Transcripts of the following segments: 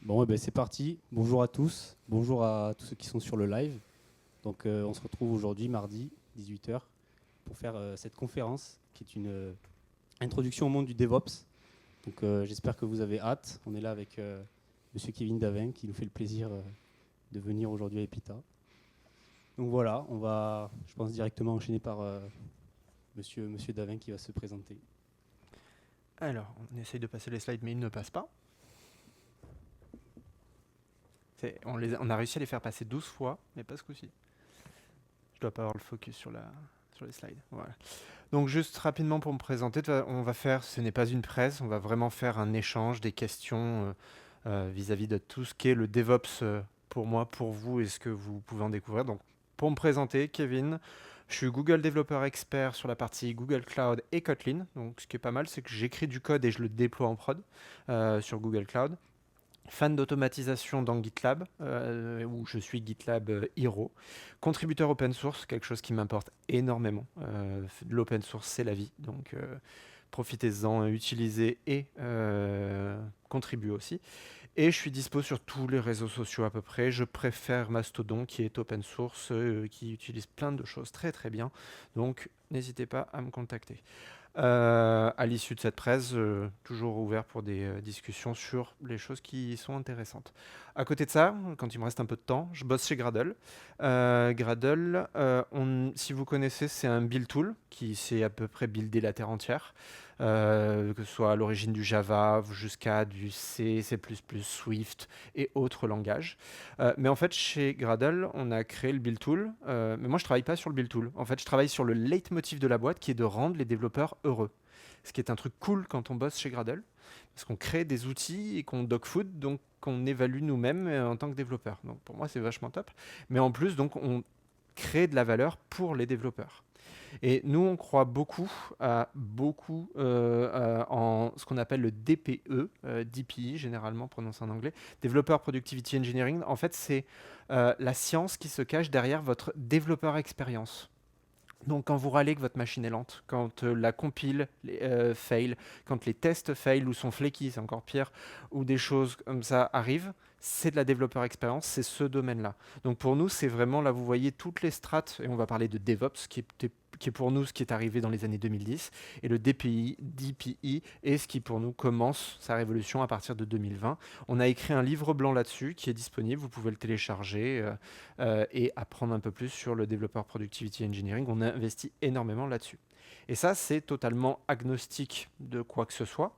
Bon, eh ben, c'est parti. Bonjour à tous. Bonjour à tous ceux qui sont sur le live. Donc, on se retrouve aujourd'hui, mardi, 18h, pour faire cette conférence qui est une introduction au monde du DevOps. Donc, j'espère que vous avez hâte. On est là avec Monsieur Kevin Davin qui nous fait le plaisir de venir aujourd'hui à Epita. Donc voilà, on va, je pense, directement enchaîner par Monsieur Davin qui va se présenter. Alors, on essaye de passer les slides, mais ils ne passent pas. On a réussi à les faire passer 12 fois, mais pas ce coup-ci. Je dois pas avoir le focus sur les slides. Voilà. Donc, juste rapidement pour me présenter, ce n'est pas une presse, on va vraiment faire un échange des questions vis-à-vis de tout ce qu'est le DevOps pour moi, pour vous et ce que vous pouvez en découvrir. Donc, pour me présenter, Kevin, je suis Google Developer Expert sur la partie Google Cloud et Kotlin. Donc, ce qui est pas mal, c'est que j'écris du code et je le déploie en prod sur Google Cloud. Fan d'automatisation dans GitLab, où je suis GitLab Hero. Contributeur open source, quelque chose qui m'importe énormément. L'open source, c'est la vie, donc profitez-en, utilisez et contribuez aussi. Et je suis dispo sur tous les réseaux sociaux à peu près. Je préfère Mastodon qui est open source, qui utilise plein de choses très très bien. Donc n'hésitez pas à me contacter. À l'issue de cette presse, toujours ouvert pour des discussions sur les choses qui sont intéressantes. À côté de ça, quand il me reste un peu de temps, je bosse chez Gradle. Gradle, si vous connaissez, c'est un build tool qui sait à peu près builder la terre entière, que ce soit à l'origine du Java jusqu'à du C, C++, Swift et autres langages. Mais en fait, chez Gradle, on a créé le build tool. Mais moi, je travaille pas sur le build tool. En fait, je travaille sur le leitmotiv de la boîte qui est de rendre les développeurs heureux. Ce qui est un truc cool quand on bosse chez Gradle, parce qu'on crée des outils et qu'on dogfood, donc qu'on évalue nous-mêmes en tant que développeurs. Donc pour moi, c'est vachement top. Mais en plus, donc, on crée de la valeur pour les développeurs. Et nous, on croit en ce qu'on appelle le DPE, DPE généralement prononcé en anglais, Developer Productivity Engineering. En fait, c'est la science qui se cache derrière votre développeur expérience. Donc quand vous râlez que votre machine est lente, quand la compile fail, quand les tests fail ou sont flaky, c'est encore pire, ou des choses comme ça arrivent, c'est de la développeur expérience, c'est ce domaine-là. Donc pour nous, c'est vraiment, là vous voyez toutes les strates, et on va parler de DevOps, qui est pour nous ce qui est arrivé dans les années 2010, et le DPI, DPI est ce qui pour nous commence sa révolution à partir de 2020. On a écrit un livre blanc là-dessus qui est disponible, vous pouvez le télécharger et apprendre un peu plus sur le Developer Productivity Engineering. On investit énormément là-dessus. Et ça, c'est totalement agnostique de quoi que ce soit.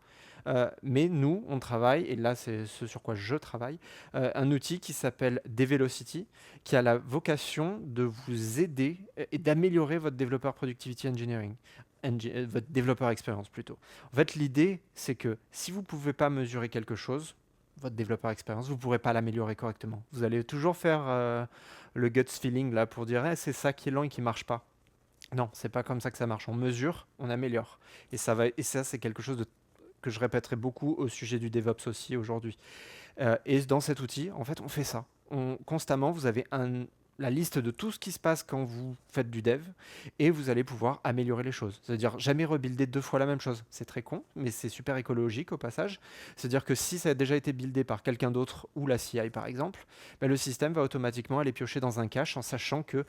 Mais nous, on travaille, et là c'est ce sur quoi je travaille, un outil qui s'appelle Develocity, qui a la vocation de vous aider et d'améliorer votre Developer Productivity Engineering, votre développeur expérience plutôt. En fait, l'idée, c'est que si vous ne pouvez pas mesurer quelque chose, votre développeur expérience, vous ne pourrez pas l'améliorer correctement. Vous allez toujours faire le guts feeling là pour dire c'est ça qui est lent et qui marche pas. Non, c'est pas comme ça que ça marche. On mesure, on améliore. Et ça c'est quelque chose que je répéterai beaucoup au sujet du DevOps aussi aujourd'hui. Et dans cet outil, en fait, on fait ça. Constamment, vous avez la liste de tout ce qui se passe quand vous faites du dev et vous allez pouvoir améliorer les choses. C'est-à-dire jamais rebuilder deux fois la même chose. C'est très con, mais c'est super écologique au passage. C'est-à-dire que si ça a déjà été buildé par quelqu'un d'autre ou la CI par exemple, ben le système va automatiquement aller piocher dans un cache en sachant que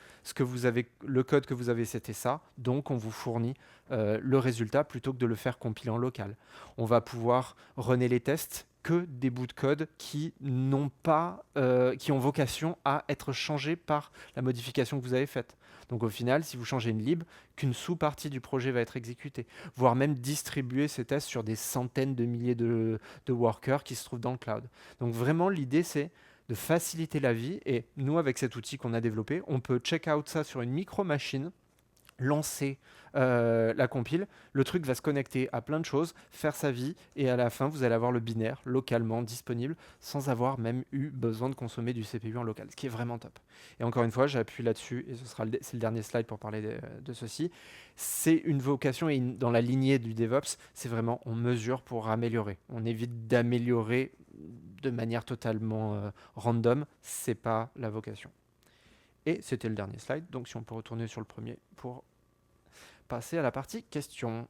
le code que vous avez c'était ça, donc on vous fournit le résultat plutôt que de le faire compiler en local. On va pouvoir runner les tests que des bouts de code qui qui ont vocation à être changés par la modification que vous avez faite. Donc au final, si vous changez une lib, qu'une sous-partie du projet va être exécutée, voire même distribuer ces tests sur des centaines de milliers de workers qui se trouvent dans le cloud. Donc vraiment, l'idée, c'est de faciliter la vie. Et nous, avec cet outil qu'on a développé, on peut check out ça sur une micro-machine, lancer la compile, le truc va se connecter à plein de choses, faire sa vie, et à la fin, vous allez avoir le binaire localement disponible sans avoir même eu besoin de consommer du CPU en local, ce qui est vraiment top. Et encore une fois, j'appuie là-dessus, et c'est le dernier slide pour parler de ceci. C'est une vocation, et dans la lignée du DevOps, c'est vraiment on mesure pour améliorer. On évite d'améliorer de manière totalement random, c'est pas la vocation. Et c'était le dernier slide, donc si on peut retourner sur le premier pour passer à la partie questions.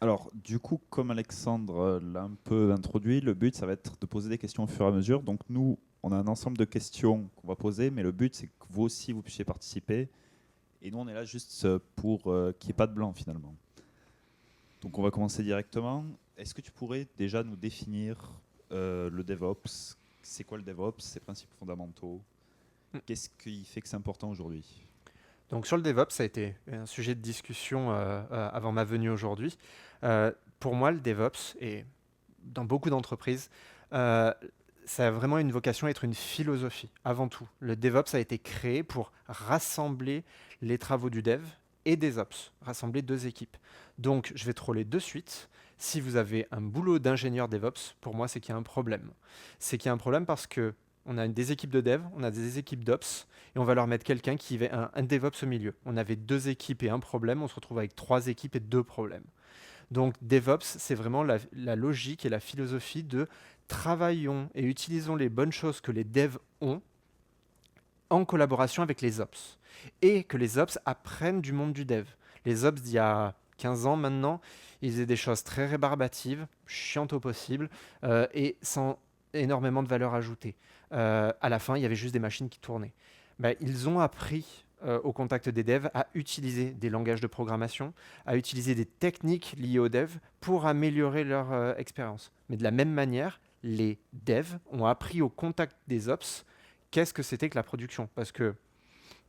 Alors, du coup, comme Alexandre l'a un peu introduit, le but, ça va être de poser des questions au fur et à mesure. Donc, nous, on a un ensemble de questions qu'on va poser, mais le but, c'est que vous aussi, vous puissiez participer. Et nous, on est là juste pour qu'il n'y ait pas de blanc, finalement. Donc, on va commencer directement. Est-ce que tu pourrais déjà nous définir le DevOps? C'est quoi le DevOps? Ses principes fondamentaux? Qu'est-ce qui fait que c'est important aujourd'hui? Donc sur le DevOps, ça a été un sujet de discussion avant ma venue aujourd'hui. Pour moi, le DevOps, et dans beaucoup d'entreprises, euh, ça a vraiment une vocation à être une philosophie, avant tout. Le DevOps a été créé pour rassembler les travaux du dev et des ops, rassembler deux équipes. Donc, je vais troller de suite. Si vous avez un boulot d'ingénieur DevOps, pour moi, c'est qu'il y a un problème. C'est qu'il y a un problème parce que on a des équipes de dev, on a des équipes d'ops, et on va leur mettre quelqu'un qui est un DevOps au milieu. On avait deux équipes et un problème, on se retrouve avec trois équipes et deux problèmes. Donc DevOps, c'est vraiment la logique et la philosophie de travaillons et utilisons les bonnes choses que les devs ont en collaboration avec les ops. Et que les ops apprennent du monde du dev. Les ops d'il y a 15 ans maintenant, ils faisaient des choses très rébarbatives, chiantes au possible, et sans énormément de valeur ajoutée. À la fin, il y avait juste des machines qui tournaient. Ben, ils ont appris au contact des devs à utiliser des langages de programmation, à utiliser des techniques liées aux devs pour améliorer leur expérience. Mais de la même manière, les devs ont appris au contact des ops qu'est-ce que c'était que la production. Parce que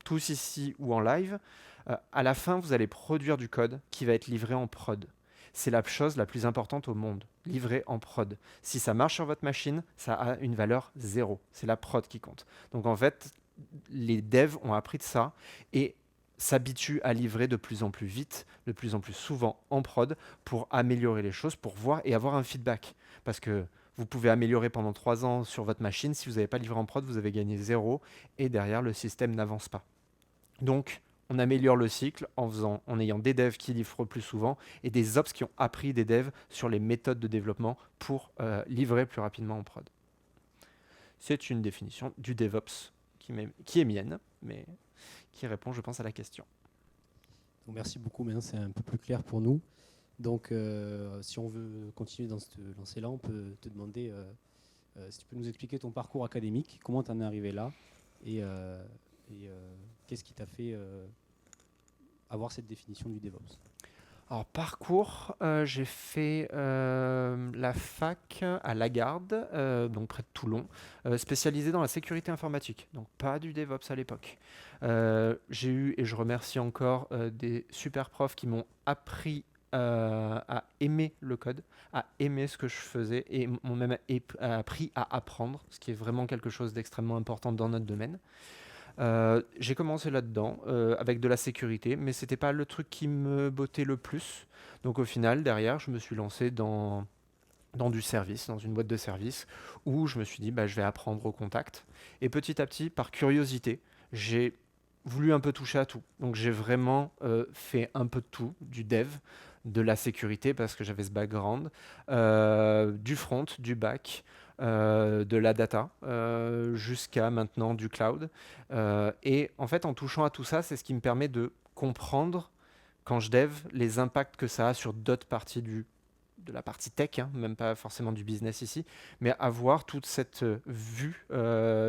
tous ici ou en live, à la fin, vous allez produire du code qui va être livré en prod. C'est la chose la plus importante au monde, livré en prod. Si ça marche sur votre machine, ça a une valeur zéro. C'est la prod qui compte. Donc en fait, les devs ont appris de ça et s'habituent à livrer de plus en plus vite, de plus en plus souvent en prod pour améliorer les choses, pour voir et avoir un feedback. Parce que vous pouvez améliorer pendant 3 ans sur votre machine. Si vous n'avez pas livré en prod, vous avez gagné zéro et derrière, le système n'avance pas. Donc, on améliore le cycle en ayant des devs qui livrent plus souvent et des ops qui ont appris des devs sur les méthodes de développement pour livrer plus rapidement en prod. C'est une définition du DevOps qui est mienne, mais qui répond, je pense, à la question. Donc, merci beaucoup. Maintenant, c'est un peu plus clair pour nous. Donc, si on veut continuer dans cette lancée-là, on peut te demander si tu peux nous expliquer ton parcours académique, comment tu en es arrivé là et qu'est-ce qui t'a fait avoir cette définition du DevOps. Alors, parcours, j'ai fait la fac à Lagarde, donc près de Toulon, spécialisé dans la sécurité informatique, donc pas du DevOps à l'époque. J'ai eu, et je remercie encore, des super profs qui m'ont appris à aimer le code, à aimer ce que je faisais, et m'ont même appris à apprendre, ce qui est vraiment quelque chose d'extrêmement important dans notre domaine. J'ai commencé là-dedans avec de la sécurité, mais c'était pas le truc qui me bottait le plus. Donc au final, derrière, je me suis lancé dans du service, dans une boîte de service, où je me suis dit, bah, je vais apprendre au contact. Et petit à petit, par curiosité, j'ai voulu un peu toucher à tout. Donc j'ai vraiment fait un peu de tout, du dev, de la sécurité, parce que j'avais ce background, du front, du back, de la data, jusqu'à maintenant du cloud. Et en fait, en touchant à tout ça, c'est ce qui me permet de comprendre, quand je dev, les impacts que ça a sur d'autres parties de la partie tech, hein, même pas forcément du business ici, mais avoir toute cette vue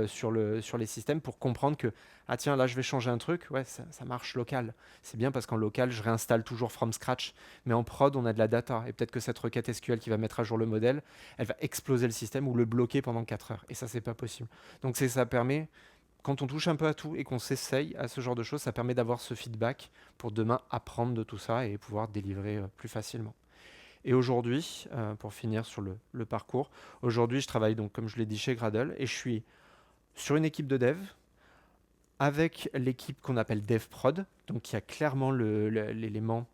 sur les systèmes pour comprendre que, ah tiens, là je vais changer un truc, ouais, ça marche local. C'est bien parce qu'en local, je réinstalle toujours from scratch, mais en prod, on a de la data, et peut-être que cette requête SQL qui va mettre à jour le modèle, elle va exploser le système ou le bloquer pendant 4 heures, et ça, c'est pas possible. Donc ça permet, quand on touche un peu à tout et qu'on s'essaye à ce genre de choses, ça permet d'avoir ce feedback pour demain apprendre de tout ça et pouvoir délivrer plus facilement. Et aujourd'hui, pour finir sur le parcours, aujourd'hui je travaille donc comme je l'ai dit chez Gradle et je suis sur une équipe de dev avec l'équipe qu'on appelle DevProd, donc qui a clairement l'élément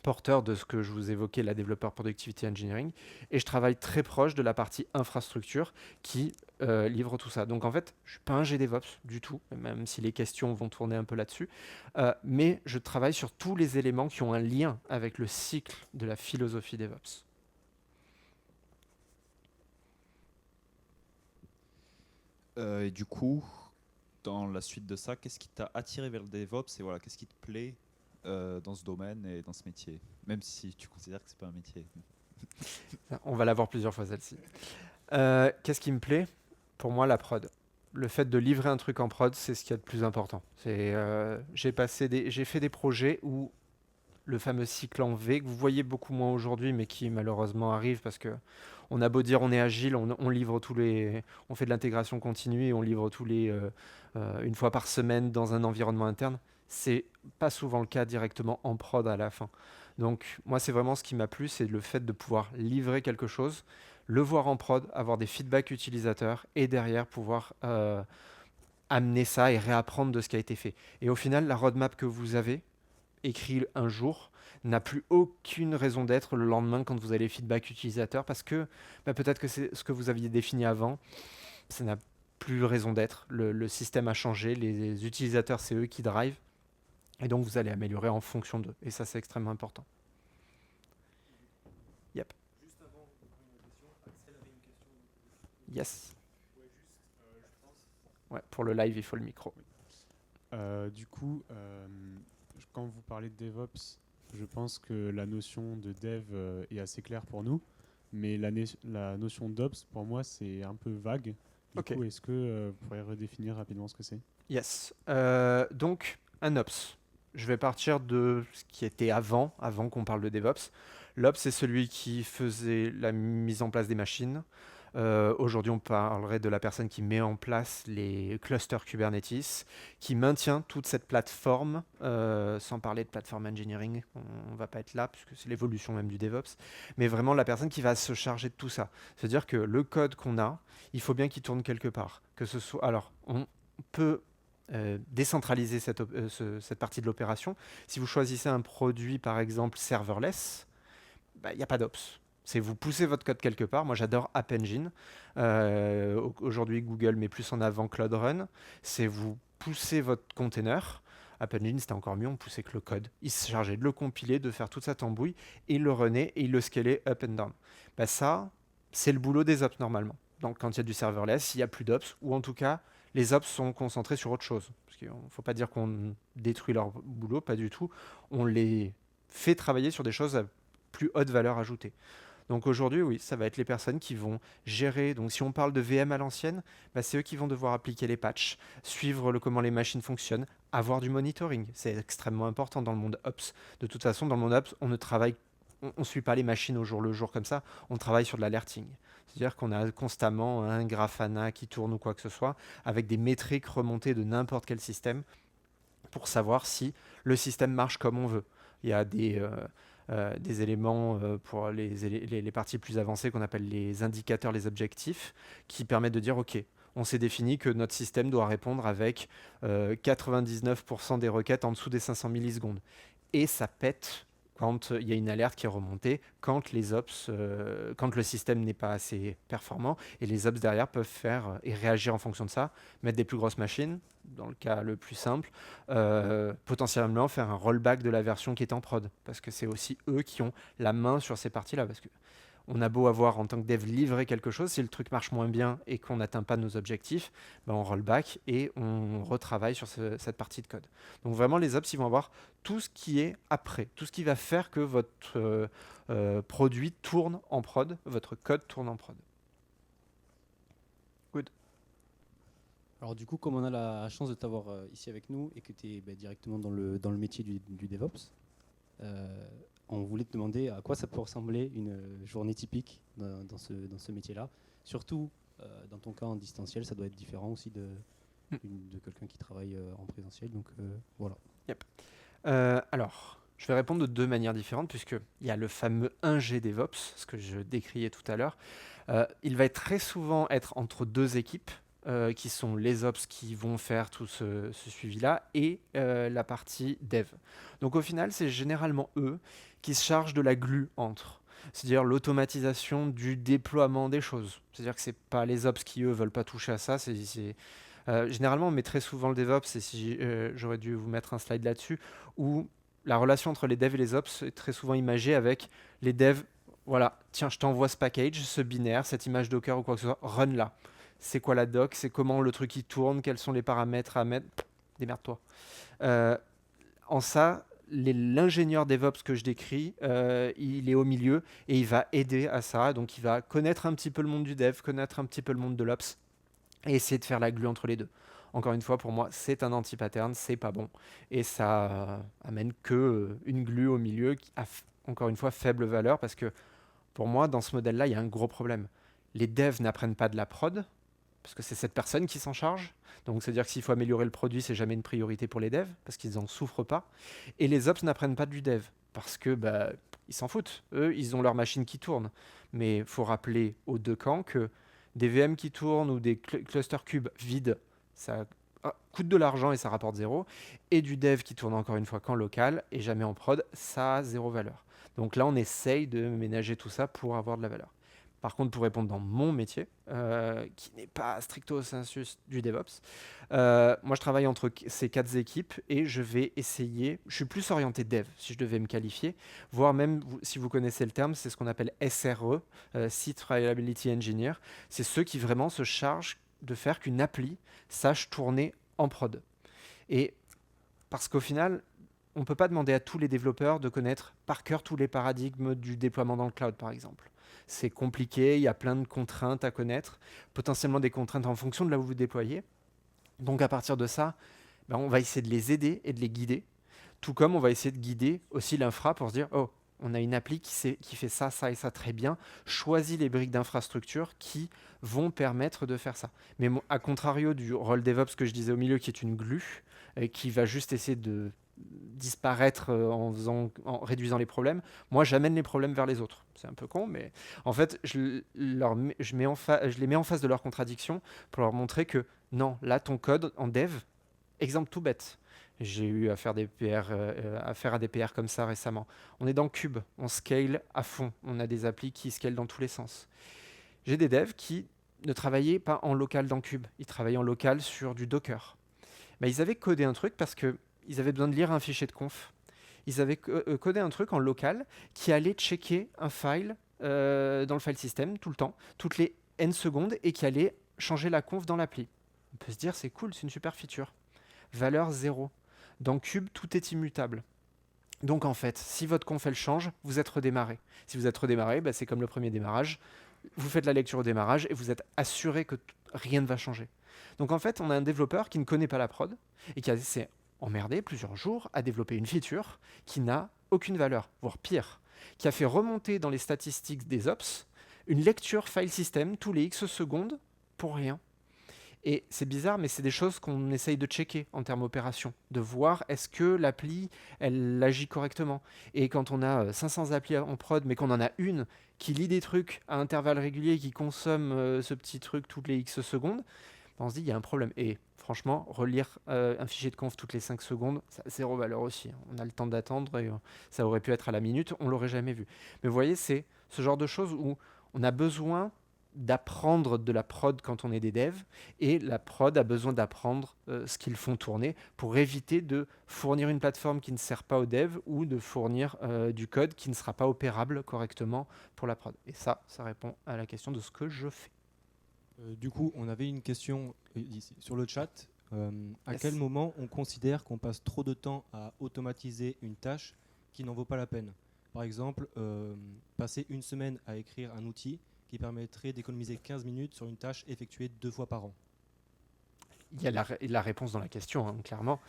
porteur de ce que je vous évoquais, la développeur productivity engineering, et je travaille très proche de la partie infrastructure qui livre tout ça. Donc en fait, je ne suis pas un GDevOps du tout, même si les questions vont tourner un peu là-dessus, mais je travaille sur tous les éléments qui ont un lien avec le cycle de la philosophie DevOps. Et du coup, dans la suite de ça, qu'est-ce qui t'a attiré vers le DevOps et voilà, qu'est-ce qui te plaît dans ce domaine et dans ce métier, même si tu considères que c'est pas un métier. On va la voir plusieurs fois celle-ci. Qu'est-ce qui me plaît? Pour moi, la prod. Le fait de livrer un truc en prod, c'est ce qu'il y a de plus important. J'ai fait des projets où le fameux cycle en V, que vous voyez beaucoup moins aujourd'hui, mais qui malheureusement arrive parce que on a beau dire on est agile, on livre on fait de l'intégration continue et on livre une fois par semaine dans un environnement interne. C'est pas souvent le cas directement en prod à la fin. Donc moi, c'est vraiment ce qui m'a plu, c'est le fait de pouvoir livrer quelque chose, le voir en prod, avoir des feedbacks utilisateurs et derrière pouvoir amener ça et réapprendre de ce qui a été fait. Et au final, la roadmap que vous avez écrit un jour n'a plus aucune raison d'être le lendemain quand vous avez les feedbacks utilisateurs parce que peut-être que c'est ce que vous aviez défini avant, ça n'a plus raison d'être. Le système a changé, les utilisateurs, c'est eux qui drive. Et donc, vous allez améliorer en fonction d'eux. Et ça, c'est extrêmement important. Yep. Juste avant de prendre une question, Axel avait une question. Yes. Ouais, juste, je pense. Ouais, pour le live, il faut le micro. Du coup, quand vous parlez de DevOps, je pense que la notion de dev est assez claire pour nous, mais la notion d'Ops, pour moi, c'est un peu vague. Du coup, est-ce que vous pourriez redéfinir rapidement ce que c'est? Yes. Donc, un Ops. Je vais partir de ce qui était avant qu'on parle de DevOps. L'Ops, c'est celui qui faisait la mise en place des machines. Aujourd'hui, on parlerait de la personne qui met en place les clusters Kubernetes, qui maintient toute cette plateforme, sans parler de plateforme engineering, on ne va pas être là, puisque c'est l'évolution même du DevOps, mais vraiment la personne qui va se charger de tout ça. C'est-à-dire que le code qu'on a, il faut bien qu'il tourne quelque part. Que ce soit, alors, on peut décentraliser cette partie de l'opération. Si vous choisissez un produit, par exemple, serverless, il n'y a pas d'ops. C'est vous poussez votre code quelque part. Moi, j'adore App Engine. Aujourd'hui, Google met plus en avant Cloud Run. C'est vous poussez votre container. App Engine, c'était encore mieux. On poussait que le code. Il se chargeait de le compiler, de faire toute sa tambouille, et il le runait et il le scalait up and down. Ça, c'est le boulot des ops normalement. Donc, quand il y a du serverless, il n'y a plus d'ops, ou en tout cas, les ops sont concentrés sur autre chose. Parce qu'il ne faut pas dire qu'on détruit leur boulot, pas du tout. On les fait travailler sur des choses à plus haute valeur ajoutée. Donc aujourd'hui, oui, ça va être les personnes qui vont gérer. Donc si on parle de VM à l'ancienne, c'est eux qui vont devoir appliquer les patchs, suivre comment les machines fonctionnent, avoir du monitoring. C'est extrêmement important dans le monde Ops. De toute façon, dans le monde Ops, on ne suit pas les machines au jour le jour comme ça, on travaille sur de l'alerting. C'est-à-dire qu'on a constamment un Grafana qui tourne ou quoi que ce soit, avec des métriques remontées de n'importe quel système pour savoir si le système marche comme on veut. Il y a des éléments pour les parties plus avancées qu'on appelle les indicateurs, les objectifs, qui permettent de dire, OK, on s'est défini que notre système doit répondre avec 99% des requêtes en dessous des 500 millisecondes. Et ça pète quand il y a une alerte qui est remontée, quand le système n'est pas assez performant, et les ops derrière peuvent faire et réagir en fonction de ça, mettre des plus grosses machines, dans le cas le plus simple, potentiellement faire un rollback de la version qui est en prod, parce que c'est aussi eux qui ont la main sur ces parties-là, parce que on a beau avoir en tant que dev livré quelque chose, si le truc marche moins bien et qu'on n'atteint pas nos objectifs, on rollback et on retravaille sur cette partie de code. Donc vraiment, les ops, ils vont avoir tout ce qui est après, tout ce qui va faire que votre produit tourne en prod, votre code tourne en prod. Good. Alors du coup, comme on a la chance de t'avoir ici avec nous et que tu es directement dans le métier du DevOps, on voulait te demander à quoi ça peut ressembler une journée typique dans ce métier-là. Surtout, dans ton cas en distanciel, ça doit être différent aussi de quelqu'un qui travaille en présentiel. Donc voilà. Yep. Alors, je vais répondre de deux manières différentes, puisqu'il y a le fameux ingé DevOps, ce que je décriais tout à l'heure. Il va très souvent être entre deux équipes, qui sont les ops qui vont faire tout ce suivi-là et la partie dev. Donc au final, c'est généralement eux qui se chargent de la glue entre. C'est-à-dire l'automatisation du déploiement des choses. C'est-à-dire que c'est pas les ops qui, eux, veulent pas toucher à ça. Généralement, on met très souvent le DevOps, et si j'aurais dû vous mettre un slide là-dessus, où la relation entre les devs et les ops est très souvent imagée avec les devs. Voilà, tiens, je t'envoie ce package, ce binaire, cette image Docker ou quoi que ce soit, run là. C'est quoi la doc, c'est comment le truc il tourne, quels sont les paramètres à mettre, démerde-toi. En ça, l'ingénieur DevOps que je décris, il est au milieu et il va aider à ça. Donc, il va connaître un petit peu le monde du dev, connaître un petit peu le monde de l'ops et essayer de faire la glue entre les deux. Encore une fois, pour moi, c'est un anti-pattern, c'est pas bon. Et ça amène que une glue au milieu qui a, encore une fois, faible valeur parce que pour moi, dans ce modèle-là, il y a un gros problème. Les devs n'apprennent pas de la prod, parce que c'est cette personne qui s'en charge. Donc, c'est-à-dire que s'il faut améliorer le produit, c'est jamais une priorité pour les devs, parce qu'ils n'en souffrent pas. Et les ops n'apprennent pas du dev, parce que ils s'en foutent. Eux, ils ont leur machine qui tourne. Mais il faut rappeler aux deux camps que des VM qui tournent ou des clusters cubes vides, ça coûte de l'argent et ça rapporte zéro. Et du dev qui tourne encore une fois qu'en local et jamais en prod, ça a zéro valeur. Donc là, on essaye de ménager tout ça pour avoir de la valeur. Par contre, pour répondre dans mon métier, qui n'est pas stricto sensus du DevOps, moi je travaille entre ces 4 équipes et je vais essayer, je suis plus orienté dev si je devais me qualifier, voire même si vous connaissez le terme, c'est ce qu'on appelle SRE, Site Reliability Engineer, c'est ceux qui vraiment se chargent de faire qu'une appli sache tourner en prod. Et parce qu'au final, on ne peut pas demander à tous les développeurs de connaître par cœur tous les paradigmes du déploiement dans le cloud, par exemple. C'est compliqué, il y a plein de contraintes à connaître, potentiellement des contraintes en fonction de là où vous déployez. Donc à partir de ça, on va essayer de les aider et de les guider, tout comme on va essayer de guider aussi l'infra pour se dire « Oh, on a une appli qui fait ça, ça et ça très bien, choisis les briques d'infrastructure qui vont permettre de faire ça. » Mais à contrario du rôle DevOps que je disais au milieu, qui est une glue, qui va juste essayer de disparaître en réduisant les problèmes. Moi, j'amène les problèmes vers les autres. C'est un peu con, mais en fait, je les mets en face de leurs contradictions pour leur montrer que non, là, ton code en dev, exemple tout bête. J'ai eu à faire à des PR comme ça récemment. On est dans Cube, on scale à fond. On a des applis qui scalent dans tous les sens. J'ai des devs qui ne travaillaient pas en local dans Cube. Ils travaillaient en local sur du Docker. Ils avaient codé un truc parce que ils avaient besoin de lire un fichier de conf. Ils avaient codé un truc en local qui allait checker un file dans le file system tout le temps, toutes les n secondes, et qui allait changer la conf dans l'appli. On peut se dire, c'est cool, c'est une super feature. Valeur 0. Dans Cube, tout est immutable. Donc en fait, si votre conf elle change, vous êtes redémarré. Si vous êtes redémarré, c'est comme le premier démarrage. Vous faites la lecture au démarrage et vous êtes assuré que rien ne va changer. Donc en fait, on a un développeur qui ne connaît pas la prod et qui s'est emmerdé plusieurs jours à développer une feature qui n'a aucune valeur, voire pire, qui a fait remonter dans les statistiques des ops une lecture file system tous les X secondes pour rien. Et c'est bizarre, mais c'est des choses qu'on essaye de checker en termes opération, de voir est-ce que l'appli, elle agit correctement. Et quand on a 500 applis en prod, mais qu'on en a une qui lit des trucs à intervalles réguliers, qui consomme ce petit truc toutes les X secondes, on se dit il y a un problème. Et franchement, relire un fichier de conf toutes les 5 secondes, ça a zéro valeur aussi. On a le temps d'attendre et ça aurait pu être à la minute, on ne l'aurait jamais vu. Mais vous voyez, c'est ce genre de choses où on a besoin d'apprendre de la prod quand on est des devs, et la prod a besoin d'apprendre ce qu'ils font tourner pour éviter de fournir une plateforme qui ne sert pas aux devs ou de fournir du code qui ne sera pas opérable correctement pour la prod. Et ça répond à la question de ce que je fais. Du coup, on avait une question ici, sur le chat. À Yes. quel moment on considère qu'on passe trop de temps à automatiser une tâche qui n'en vaut pas la peine? Par exemple, passer une semaine à écrire un outil qui permettrait d'économiser 15 minutes sur une tâche effectuée 2 fois par an. Il y a la réponse dans la question, hein, clairement.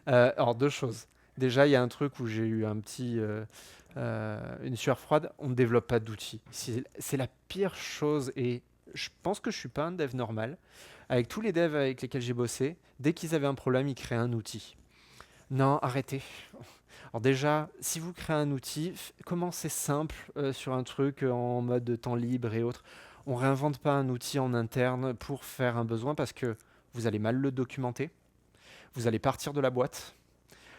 Alors, 2 choses. Déjà, il y a un truc où j'ai eu une sueur froide. On ne développe pas d'outils. C'est la pire chose. Et je pense que je ne suis pas un dev normal. Avec tous les devs avec lesquels j'ai bossé, dès qu'ils avaient un problème, ils créaient un outil. Non, arrêtez. Alors déjà, si vous créez un outil, commencez simple sur un truc en mode de temps libre et autres. On ne réinvente pas un outil en interne pour faire un besoin parce que vous allez mal le documenter. Vous allez partir de la boîte.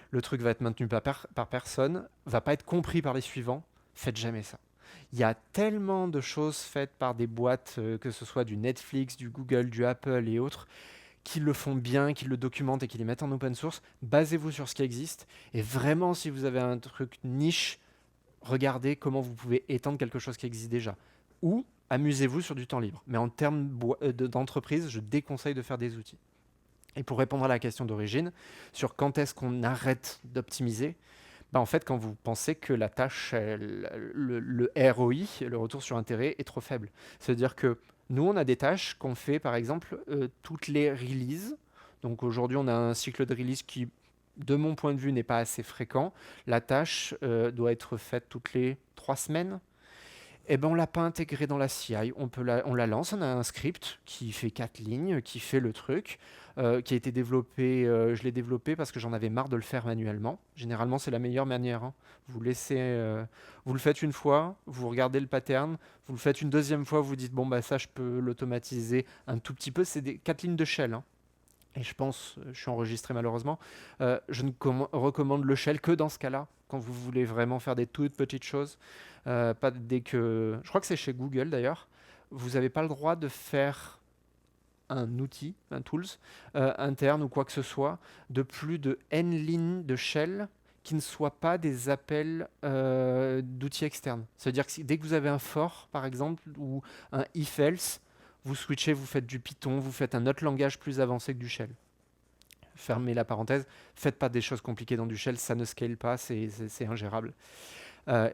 Le truc va être maintenu par personne, va pas être compris par les suivants. Faites jamais ça. Il y a tellement de choses faites par des boîtes, que ce soit du Netflix, du Google, du Apple et autres, qui le font bien, qui le documentent et qui les mettent en open source. Basez-vous sur ce qui existe. Et vraiment, si vous avez un truc niche, regardez comment vous pouvez étendre quelque chose qui existe déjà. Ou amusez-vous sur du temps libre. Mais en termes d'entreprise, je déconseille de faire des outils. Et pour répondre à la question d'origine, sur quand est-ce qu'on arrête d'optimiser, Bah, en fait, quand vous pensez que la tâche, le ROI, le retour sur intérêt, est trop faible. C'est-à-dire que nous, on a des tâches qu'on fait, par exemple, toutes les releases. Donc aujourd'hui, on a un cycle de release qui, de mon point de vue, n'est pas assez fréquent. La tâche doit être faite toutes les 3 semaines. Eh ben, on l'a pas intégré dans la CI. On la lance, on a un script qui fait 4 lignes, qui fait le truc, qui a été développé. Je l'ai développé parce que j'en avais marre de le faire manuellement. Généralement, c'est la meilleure manière, hein. Vous laissez, vous le faites une fois, vous regardez le pattern, vous le faites une deuxième fois, vous dites bon bah ça je peux l'automatiser un tout petit peu. C'est des 4 lignes de shell, hein. Et je pense, je suis enregistré malheureusement, je ne recommande le shell que dans ce cas-là, quand vous voulez vraiment faire des toutes petites choses. Pas dès que, je crois que c'est chez Google d'ailleurs, vous n'avez pas le droit de faire un outil, un tools interne ou quoi que ce soit, de plus de n lignes de shell qui ne soient pas des appels d'outils externes. C'est-à-dire que dès que vous avez un for, par exemple, ou un if-else, vous switchez, vous faites du Python, vous faites un autre langage plus avancé que du shell. Fermez la parenthèse, faites pas des choses compliquées dans du shell, ça ne scale pas, c'est ingérable.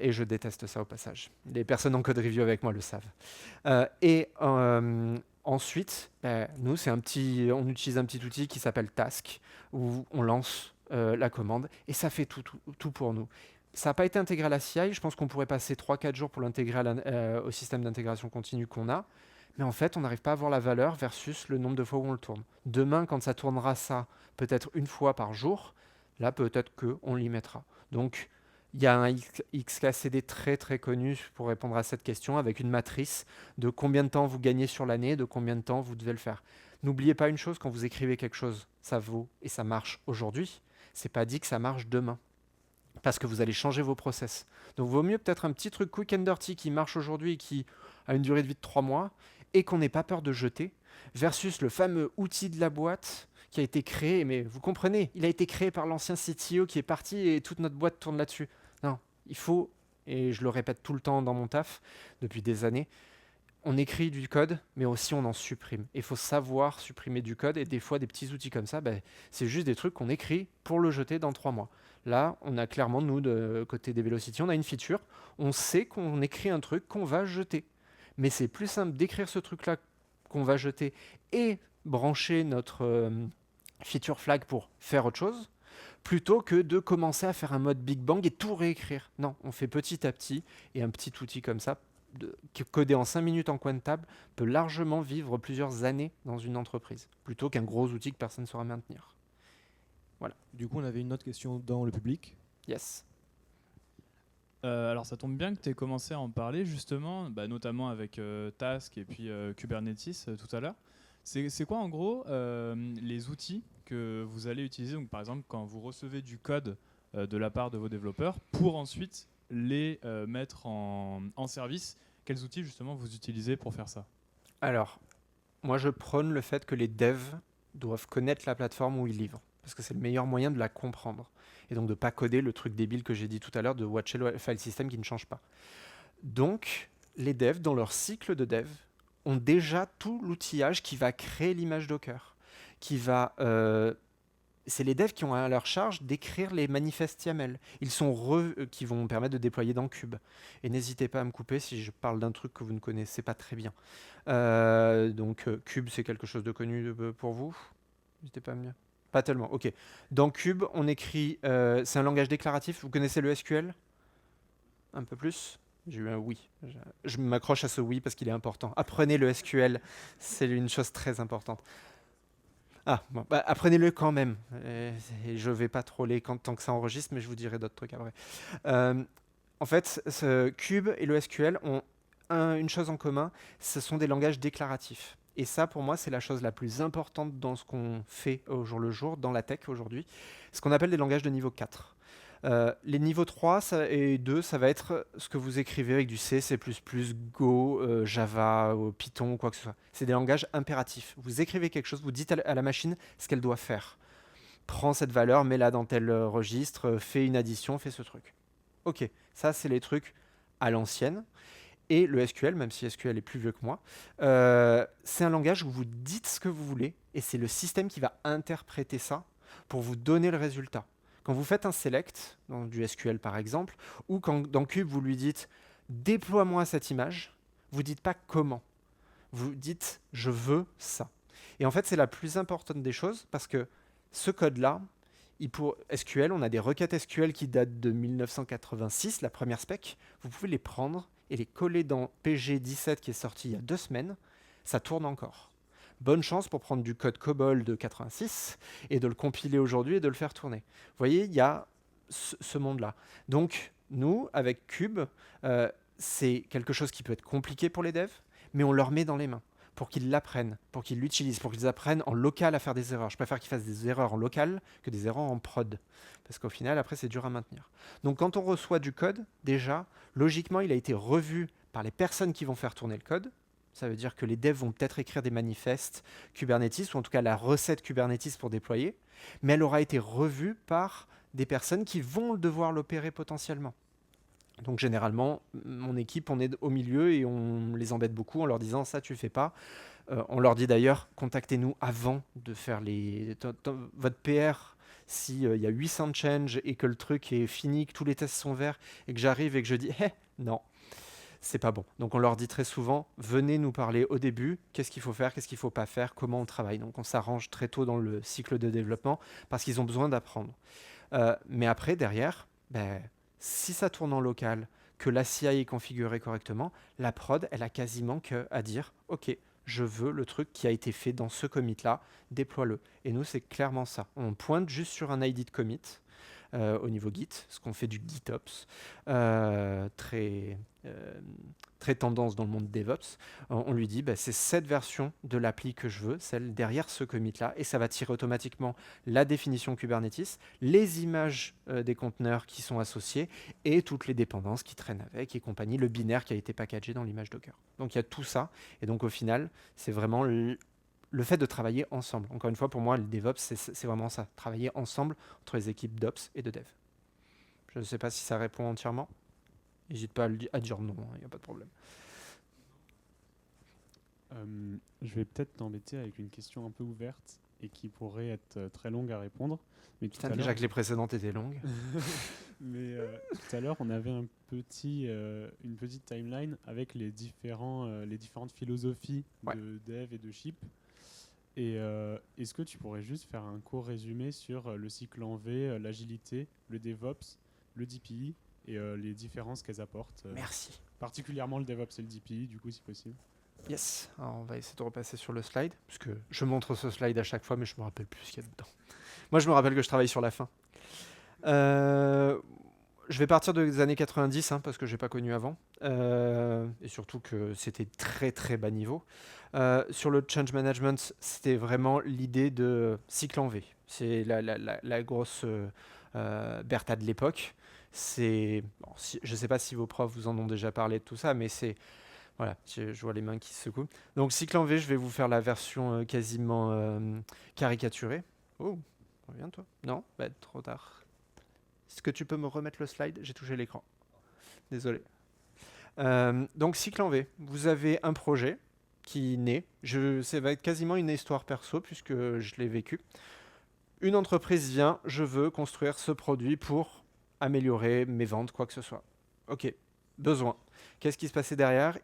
Et je déteste ça au passage. Les personnes en code review avec moi le savent. Ensuite, nous, on utilise un petit outil qui s'appelle Task, où on lance la commande, et ça fait tout pour nous. Ça n'a pas été intégré à la CI, je pense qu'on pourrait passer 3-4 jours pour l'intégrer au système d'intégration continue qu'on a, mais en fait, on n'arrive pas à voir la valeur versus le nombre de fois où on le tourne. Demain, quand ça tournera ça, peut-être une fois par jour, là, peut-être qu'on l'y mettra. Donc, il y a un XKCD très très connu pour répondre à cette question, avec une matrice de combien de temps vous gagnez sur l'année, de combien de temps vous devez le faire. N'oubliez pas une chose, quand vous écrivez quelque chose, ça vaut et ça marche aujourd'hui, c'est pas dit que ça marche demain, parce que vous allez changer vos process. Donc vaut mieux peut-être un petit truc quick and dirty qui marche aujourd'hui et qui a une durée de vie de 3 mois, et qu'on n'ait pas peur de jeter, versus le fameux outil de la boîte qui a été créé, mais vous comprenez, il a été créé par l'ancien CTO qui est parti et toute notre boîte tourne là-dessus. Non, il faut, et je le répète tout le temps dans mon taf depuis des années, on écrit du code, mais aussi on en supprime. Il faut savoir supprimer du code, et des fois des petits outils comme ça, c'est juste des trucs qu'on écrit pour le jeter dans 3 mois. Là, on a clairement, nous, de côté des Velocity, on a une feature, on sait qu'on écrit un truc qu'on va jeter. Mais c'est plus simple d'écrire ce truc-là qu'on va jeter et brancher notre feature flag pour faire autre chose, plutôt que de commencer à faire un mode Big Bang et tout réécrire. Non, on fait petit à petit, et un petit outil comme ça, codé en 5 minutes en coin de table, peut largement vivre plusieurs années dans une entreprise, plutôt qu'un gros outil que personne ne saura maintenir. Voilà. Du coup, on avait une autre question dans le public. Yes. Alors ça tombe bien que tu aies commencé à en parler justement, notamment avec Task et puis Kubernetes tout à l'heure. C'est quoi en gros les outils que vous allez utiliser, donc, par exemple quand vous recevez du code de la part de vos développeurs pour ensuite les mettre en service? Quels outils justement vous utilisez pour faire ça? Alors, moi je prône le fait que les devs doivent connaître la plateforme où ils livrent, parce que c'est le meilleur moyen de la comprendre. Et donc de ne pas coder le truc débile que j'ai dit tout à l'heure de watcher le file system qui ne change pas. Donc, les devs, dans leur cycle de dev, ont déjà tout l'outillage qui va créer l'image Docker. C'est les devs qui ont à leur charge d'écrire les manifestes YAML. Qui vont permettre de déployer dans Cube. Et n'hésitez pas à me couper si je parle d'un truc que vous ne connaissez pas très bien. Cube, c'est quelque chose de connu pour vous? N'hésitez pas à me dire. Pas tellement, ok. Dans Cube, on écrit, c'est un langage déclaratif. Vous connaissez le SQL? Un peu plus? J'ai eu un oui. Je m'accroche à ce oui parce qu'il est important. Apprenez le SQL, c'est une chose très importante. Apprenez-le quand même. Et je ne vais pas troller tant que ça enregistre, mais je vous dirai d'autres trucs après. En fait, ce Cube et le SQL ont une chose en commun, ce sont des langages déclaratifs. Et ça, pour moi, c'est la chose la plus importante dans ce qu'on fait au jour le jour, dans la tech aujourd'hui, ce qu'on appelle des langages de niveau 4. Les niveaux 3 et 2, ça va être ce que vous écrivez avec du C, C++, Go, Java, Python, quoi que ce soit. C'est des langages impératifs. Vous écrivez quelque chose, vous dites à la machine ce qu'elle doit faire. Prends cette valeur, mets-la dans tel registre, fais une addition, fais ce truc. Ok, ça, c'est les trucs à l'ancienne. Et le SQL, même si SQL est plus vieux que moi, c'est un langage où vous dites ce que vous voulez et c'est le système qui va interpréter ça pour vous donner le résultat. Quand vous faites un select, dans du SQL par exemple, ou quand dans Cube, vous lui dites « déploie-moi cette image », vous ne dites pas comment. Vous dites « je veux ça ». Et en fait, c'est la plus importante des choses parce que ce code-là, pour SQL, on a des requêtes SQL qui datent de 1986, la première spec. Vous pouvez les prendre et les coller dans PG17 qui est sorti il y a 2 semaines. Ça tourne encore. Bonne chance pour prendre du code COBOL de 86 et de le compiler aujourd'hui et de le faire tourner. Vous voyez, il y a ce monde-là. Donc, nous, avec Cube, c'est quelque chose qui peut être compliqué pour les devs, mais on leur met dans les mains pour qu'ils l'apprennent, pour qu'ils l'utilisent, pour qu'ils apprennent en local à faire des erreurs. Je préfère qu'ils fassent des erreurs en local que des erreurs en prod, parce qu'au final, après, c'est dur à maintenir. Donc, quand on reçoit du code, déjà, logiquement, il a été revu par les personnes qui vont faire tourner le code. Ça veut dire que les devs vont peut-être écrire des manifestes Kubernetes, ou en tout cas la recette Kubernetes pour déployer, mais elle aura été revue par des personnes qui vont devoir l'opérer potentiellement. Donc généralement, mon équipe, on est au milieu et on les embête beaucoup en leur disant « ça, tu fais pas ». On leur dit d'ailleurs « contactez-nous avant de faire votre PR ». S'il y a 800 change et que le truc est fini, que tous les tests sont verts et que j'arrive et que je dis « non ». C'est pas bon. Donc on leur dit très souvent, venez nous parler au début, qu'est-ce qu'il faut faire, qu'est-ce qu'il faut pas faire, comment on travaille. Donc on s'arrange très tôt dans le cycle de développement parce qu'ils ont besoin d'apprendre. Mais après, derrière, si ça tourne en local, que la CI est configurée correctement, la prod, elle a quasiment qu'à dire, ok, je veux le truc qui a été fait dans ce commit-là, déploie-le. Et nous, c'est clairement ça. On pointe juste sur un ID de commit au niveau Git, ce qu'on fait du GitOps, très tendance dans le monde DevOps. On lui dit, c'est cette version de l'appli que je veux, celle derrière ce commit-là, et ça va tirer automatiquement la définition Kubernetes, les images des conteneurs qui sont associés, et toutes les dépendances qui traînent avec, et compagnie, le binaire qui a été packagé dans l'image Docker. Donc il y a tout ça, et donc au final, c'est vraiment le fait de travailler ensemble. Encore une fois, pour moi, le DevOps, c'est vraiment ça, travailler ensemble entre les équipes d'Ops et de Dev. Je ne sais pas si ça répond entièrement. N'hésite pas à dire non, il n'y a pas de problème. Je vais peut-être t'embêter avec une question un peu ouverte et qui pourrait être très longue à répondre. Mais Putain, déjà que les précédentes étaient longues. Mais tout à l'heure, on avait une petite timeline avec les différentes philosophies de dev et de ship. Et est-ce que tu pourrais juste faire un court résumé sur le cycle en V, l'agilité, le DevOps, le DPI et les différences qu'elles apportent Merci. Particulièrement le DevOps et le DPI, du coup, si possible. Yes. Alors, on va essayer de repasser sur le slide, parce que je montre ce slide à chaque fois, mais je me rappelle plus ce qu'il y a dedans. Moi, je me rappelle que je travaille sur la fin. Je vais partir des années 90, parce que je n'ai pas connu avant, et surtout que c'était très très bas niveau. Sur le change management, c'était vraiment l'idée de cycle en V. C'est la grosse Bertha de l'époque. Je ne sais pas si vos profs vous en ont déjà parlé de tout ça, mais c'est... Voilà, je vois les mains qui se secouent. Donc cycle en V, je vais vous faire la version quasiment caricaturée. Oh, reviens toi. Non, trop tard. Est-ce que tu peux me remettre le slide? J'ai touché l'écran. Désolé. Donc cycle en V, vous avez un projet qui naît. Ça va être quasiment une histoire perso puisque je l'ai vécu. Une entreprise vient, je veux construire ce produit pour améliorer mes ventes, quoi que ce soit. Ok, besoin. Qu'est-ce qui se passait derrière?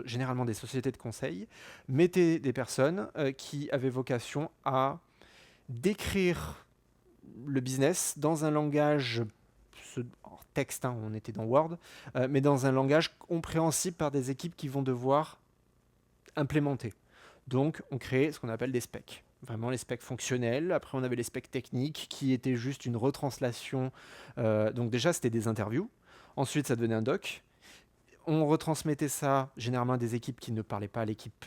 Généralement des sociétés de conseil mettaient des personnes qui avaient vocation à décrire le business dans un langage texte, on était dans Word, mais dans un langage compréhensible par des équipes qui vont devoir implémenter. Donc, on crée ce qu'on appelle des specs. Vraiment les specs fonctionnels. Après, on avait les specs techniques qui étaient juste une retranslation. Donc déjà, c'était des interviews. Ensuite, ça devenait un doc. On retransmettait ça généralement à des équipes qui ne parlaient pas à l'équipe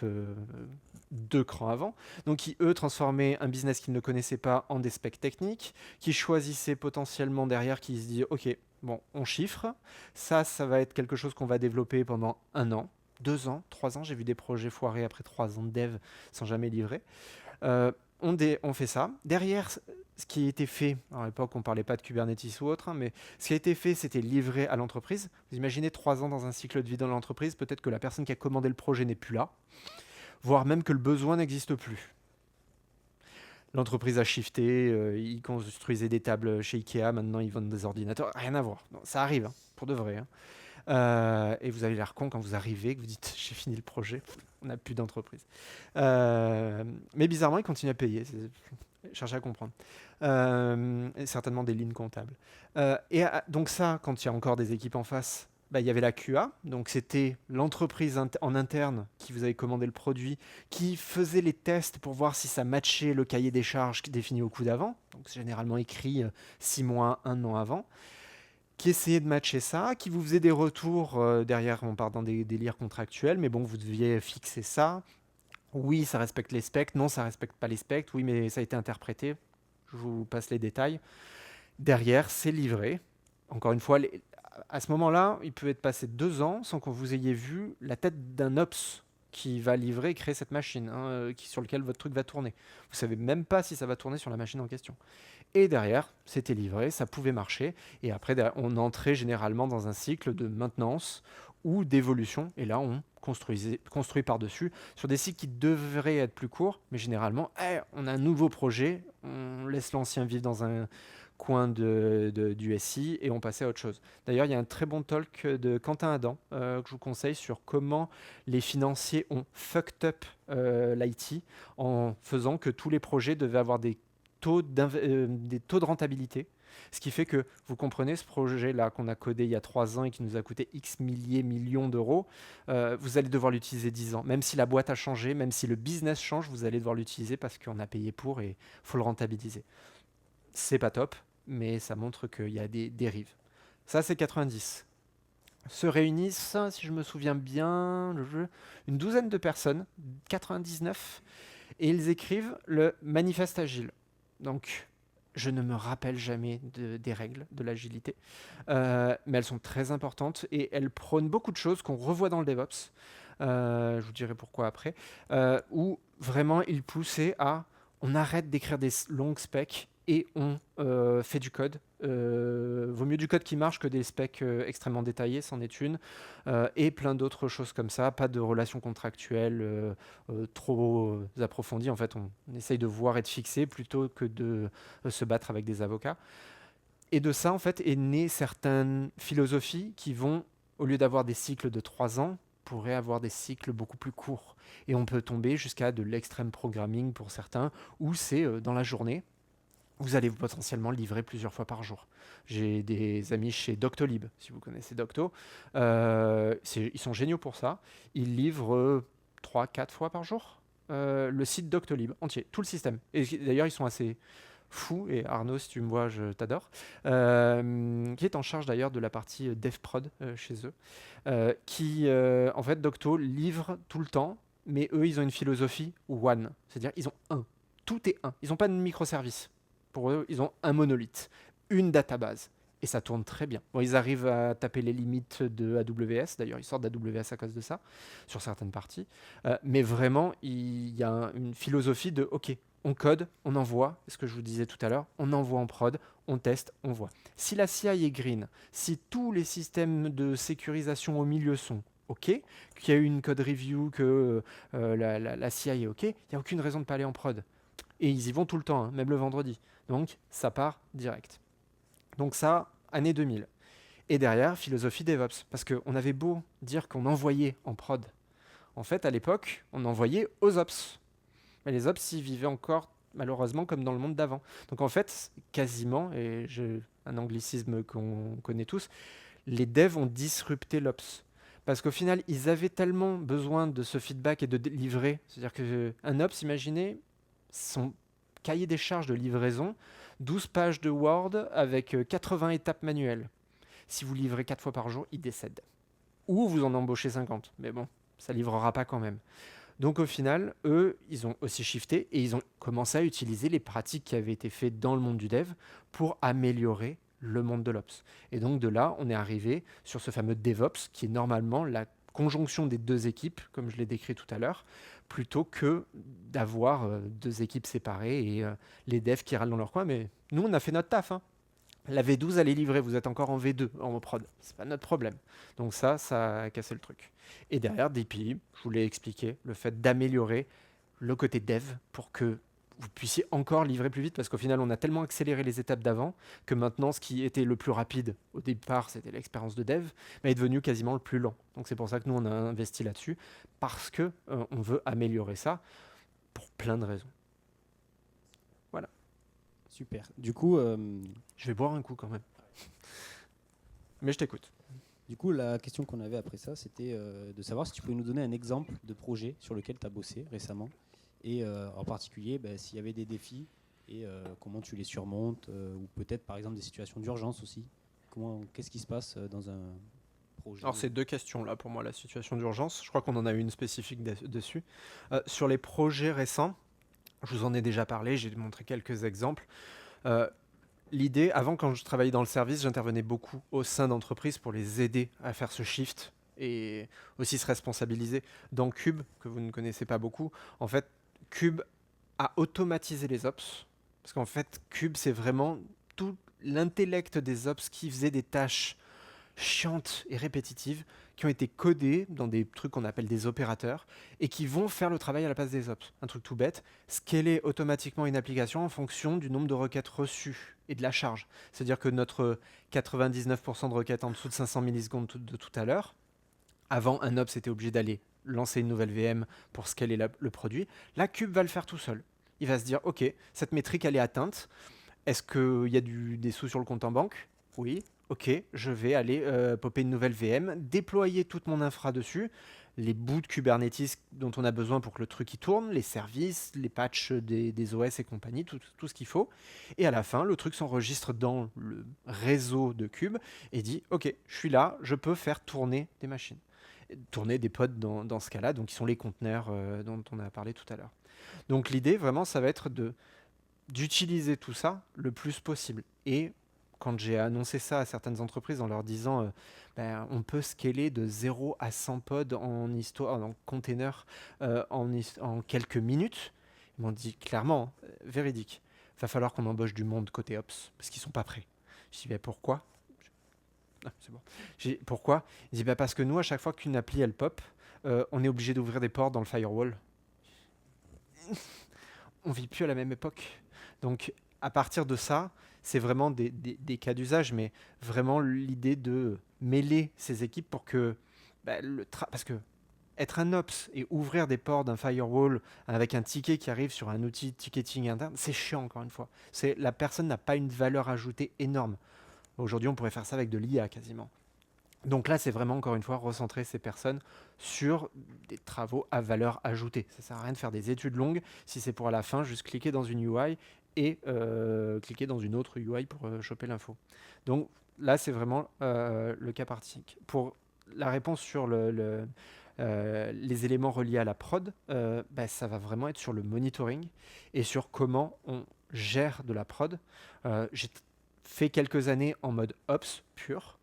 2 crans avant. Donc, qui, eux, transformaient un business qu'ils ne connaissaient pas en des specs techniques, qui choisissaient potentiellement derrière, qui se disaient « Ok, bon, on chiffre. Ça va être quelque chose qu'on va développer pendant 1 an, 2 ans, 3 ans. » J'ai vu des projets foirer après 3 ans de dev sans jamais livrer. On fait ça. Derrière, ce qui a été fait, à l'époque on ne parlait pas de Kubernetes ou autre, mais ce qui a été fait, c'était livré à l'entreprise. Vous imaginez 3 ans dans un cycle de vie dans l'entreprise, peut-être que la personne qui a commandé le projet n'est plus là, voire même que le besoin n'existe plus. L'entreprise a shifté, ils construisaient des tables chez Ikea, maintenant ils vendent des ordinateurs. Rien à voir. Non, ça arrive, hein, pour de vrai. Hein. Et vous avez l'air con quand vous arrivez, que vous dites j'ai fini le projet, on n'a plus d'entreprise. Mais bizarrement, ils continuent à payer. Cherchez à comprendre. Et certainement des lignes comptables. Donc ça, quand il y a encore des équipes en face, bah, il y avait la QA, donc c'était l'entreprise en interne qui vous avait commandé le produit, qui faisait les tests pour voir si ça matchait le cahier des charges défini au coup d'avant, donc c'est généralement écrit 6 mois, 1 an avant, qui essayait de matcher ça, qui vous faisait des retours, derrière on part dans des délires contractuels, mais bon, vous deviez fixer ça. Oui, ça respecte les specs, non, ça respecte pas les specs, oui, mais ça a été interprété, je vous passe les détails. Derrière, c'est livré. Encore une fois, à ce moment-là, il peut être passé 2 ans sans que vous ayez vu la tête d'un ops qui va livrer et créer cette machine, hein, sur lequel votre truc va tourner. Vous savez même pas si ça va tourner sur la machine en question. Et derrière, c'était livré, ça pouvait marcher. Et après, on entrait généralement dans un cycle de maintenance ou d'évolution. Et là, on construit par-dessus sur des cycles qui devraient être plus courts. Mais généralement, on a un nouveau projet, on laisse l'ancien vivre dans un coin du SI et on passait à autre chose. D'ailleurs, il y a un très bon talk de Quentin Adam que je vous conseille sur comment les financiers ont fucked up l'IT en faisant que tous les projets devaient avoir des taux de rentabilité. Ce qui fait que, vous comprenez, ce projet-là qu'on a codé il y a 3 ans et qui nous a coûté X millions d'euros, vous allez devoir l'utiliser 10 ans. Même si la boîte a changé, même si le business change, vous allez devoir l'utiliser parce qu'on a payé pour et il faut le rentabiliser. C'est pas top, mais ça montre qu'il y a des dérives. Ça, c'est 90. Se réunissent, si je me souviens bien, une douzaine de personnes, 99, et ils écrivent le manifeste agile. Donc, je ne me rappelle jamais des règles de l'agilité, mais elles sont très importantes et elles prônent beaucoup de choses qu'on revoit dans le DevOps. Je vous dirai pourquoi après. Où vraiment ils poussaient à on arrête d'écrire des longues specs et on fait du code. Vaut mieux du code qui marche que des specs extrêmement détaillés, c'en est une. Et plein d'autres choses comme ça. Pas de relations contractuelles trop approfondies. En fait, on essaye de voir et de fixer plutôt que de se battre avec des avocats. Et de ça, en fait, est née certaines philosophies qui vont, au lieu d'avoir des cycles de 3 ans, pourraient avoir des cycles beaucoup plus courts. Et on peut tomber jusqu'à de l'extrême programming pour certains, où c'est dans la journée, vous allez potentiellement livrer plusieurs fois par jour. J'ai des amis chez Doctolib, si vous connaissez Docto. Ils sont géniaux pour ça. Ils livrent 3-4 fois par jour le site Doctolib entier, tout le système. Et d'ailleurs, ils sont assez fous. Et Arnaud, si tu me vois, je t'adore. Qui est en charge d'ailleurs de la partie DevProd chez eux. En fait, Docto livre tout le temps, mais eux, ils ont une philosophie one. C'est-à-dire, ils ont un. Tout est un. Ils n'ont pas de microservices. Pour eux, ils ont un monolithe, une database. Et ça tourne très bien. Bon, ils arrivent à taper les limites de AWS. D'ailleurs, ils sortent d'AWS à cause de ça, sur certaines parties. Mais vraiment, il y a une philosophie de, OK, on code, on envoie, ce que je vous disais tout à l'heure, on envoie en prod, on teste, on voit. Si la CI est green, si tous les systèmes de sécurisation au milieu sont OK, qu'il y a eu une code review, que la CI est OK, il n'y a aucune raison de ne pas aller en prod. Et ils y vont tout le temps, hein, même le vendredi. Donc, ça part direct. Donc ça, année 2000. Et derrière, philosophie DevOps. Parce qu'on avait beau dire qu'on envoyait en prod. En fait, à l'époque, on envoyait aux ops. Mais les ops, ils vivaient encore, malheureusement, comme dans le monde d'avant. Donc en fait, quasiment, et un anglicisme qu'on connaît tous, les devs ont disrupté l'ops. Parce qu'au final, ils avaient tellement besoin de ce feedback et de livrer. C'est-à-dire qu'un ops, imaginez, son cahier des charges de livraison, 12 pages de Word avec 80 étapes manuelles. Si vous livrez 4 fois par jour, il décède. Ou vous en embauchez 50. Mais bon, ça ne livrera pas quand même. Donc au final, eux, ils ont aussi shifté et ils ont commencé à utiliser les pratiques qui avaient été faites dans le monde du dev pour améliorer le monde de l'ops. Et donc de là, on est arrivé sur ce fameux DevOps qui est normalement la conjonction des deux équipes, comme je l'ai décrit tout à l'heure, plutôt que d'avoir 2 équipes séparées et les devs qui râlent dans leur coin. Mais nous, on a fait notre taf. Hein. La V12, elle est livrée. Vous êtes encore en V2, en prod. C'est pas notre problème. Donc ça a cassé le truc. Et derrière, DPI, je vous l'ai expliqué, le fait d'améliorer le côté dev pour que vous puissiez encore livrer plus vite, parce qu'au final, on a tellement accéléré les étapes d'avant que maintenant, ce qui était le plus rapide au départ, c'était l'expérience de dev, mais est devenu quasiment le plus lent. Donc c'est pour ça que nous, on a investi là-dessus, parce que on veut améliorer ça pour plein de raisons. Super. Du coup, Je vais boire un coup quand même. Mais je t'écoute. la question qu'on avait après ça, c'était de savoir si tu pouvais nous donner un exemple de projet sur lequel tu as bossé récemment. Et en particulier, s'il y avait des défis et comment tu les surmontes, ou peut-être par exemple des situations d'urgence aussi. Qu'est-ce qui se passe dans un projet? Alors, c'est deux questions là pour moi, la situation d'urgence. Je crois qu'on en a une spécifique dessus. Sur les projets récents, je vous en ai déjà parlé, j'ai montré quelques exemples. L'idée, avant, quand je travaillais dans le service, j'intervenais beaucoup au sein d'entreprises pour les aider à faire ce shift et aussi se responsabiliser. Dans Cube, que vous ne connaissez pas beaucoup, en fait, Cube a automatisé les ops. Parce qu'en fait, Cube, c'est vraiment tout l'intellect des ops qui faisait des tâches chiantes et répétitives qui ont été codées dans des trucs qu'on appelle des opérateurs et qui vont faire le travail à la place des ops. Un truc tout bête, scaler automatiquement une application en fonction du nombre de requêtes reçues et de la charge. C'est-à-dire que notre 99% de requêtes en dessous de 500 millisecondes de tout à l'heure, avant, un ops était obligé d'aller lancer une nouvelle VM pour scaler le produit. La Cube va le faire tout seul. Il va se dire, OK, cette métrique, elle est atteinte. Est-ce qu'il y a des sous sur le compte en banque? Oui. OK, je vais aller popper une nouvelle VM, déployer toute mon infra dessus, les bouts de Kubernetes dont on a besoin pour que le truc y tourne, les services, les patchs des OS et compagnie, tout ce qu'il faut. Et à la fin, le truc s'enregistre dans le réseau de Cube et dit « OK, je suis là, je peux faire tourner des machines. » Tourner des pods dans ce cas-là, donc qui sont les conteneurs dont on a parlé tout à l'heure. Donc l'idée, vraiment, ça va être d'utiliser tout ça le plus possible. Et quand j'ai annoncé ça à certaines entreprises en leur disant on peut scaler de 0 à 100 pods en container en quelques minutes, ils m'ont dit clairement, véridique, il va falloir qu'on embauche du monde côté Ops parce qu'ils sont pas prêts. Je dis pourquoi? C'est bon. Pourquoi? Il dit parce que nous, à chaque fois qu'une appli elle pop, on est obligé d'ouvrir des ports dans le firewall. On vit plus à la même époque. Donc à partir de ça, c'est vraiment des cas d'usage, mais vraiment l'idée de mêler ces équipes pour que parce que être un ops et ouvrir des ports d'un firewall avec un ticket qui arrive sur un outil de ticketing interne, c'est chiant encore une fois. La personne n'a pas une valeur ajoutée énorme. Aujourd'hui, on pourrait faire ça avec de l'IA quasiment. Donc là, c'est vraiment encore une fois recentrer ces personnes sur des travaux à valeur ajoutée. Ça ne sert à rien de faire des études longues si c'est pour à la fin juste cliquer dans une UI et cliquer dans une autre UI pour choper l'info. Donc là, c'est vraiment le cas pratique. Pour la réponse sur les éléments reliés à la prod, ça va vraiment être sur le monitoring et sur comment on gère de la prod. J'ai fait quelques années en mode Ops pur.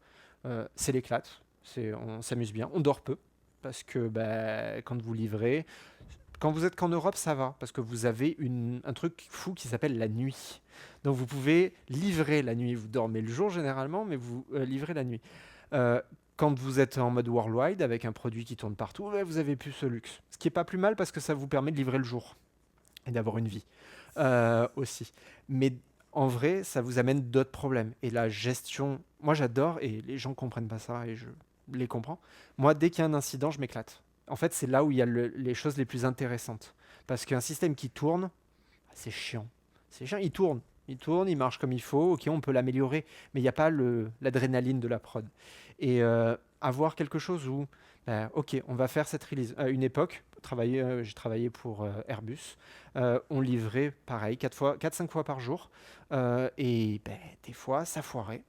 C'est l'éclate, on s'amuse bien, on dort peu, parce que quand vous livrez, quand vous êtes qu'en Europe, ça va, parce que vous avez un truc fou qui s'appelle la nuit. Donc vous pouvez livrer la nuit, vous dormez le jour généralement, mais vous livrez la nuit. Quand vous êtes en mode worldwide, avec un produit qui tourne partout, vous avez plus ce luxe. Ce qui n'est pas plus mal, parce que ça vous permet de livrer le jour, et d'avoir une vie aussi. Mais en vrai, ça vous amène d'autres problèmes. Et la gestion, moi j'adore, et les gens ne comprennent pas ça, et je les comprends. Moi, dès qu'il y a un incident, je m'éclate. En fait, c'est là où il y a les choses les plus intéressantes. Parce qu'un système qui tourne, c'est chiant. C'est chiant, il tourne, il marche comme il faut, ok, on peut l'améliorer, mais il n'y a pas l'adrénaline de la prod. Et avoir quelque chose où, ok, on va faire cette release. À une époque, j'ai travaillé pour Airbus, on livrait pareil, 4-5 fois par jour, et des fois, ça foirait.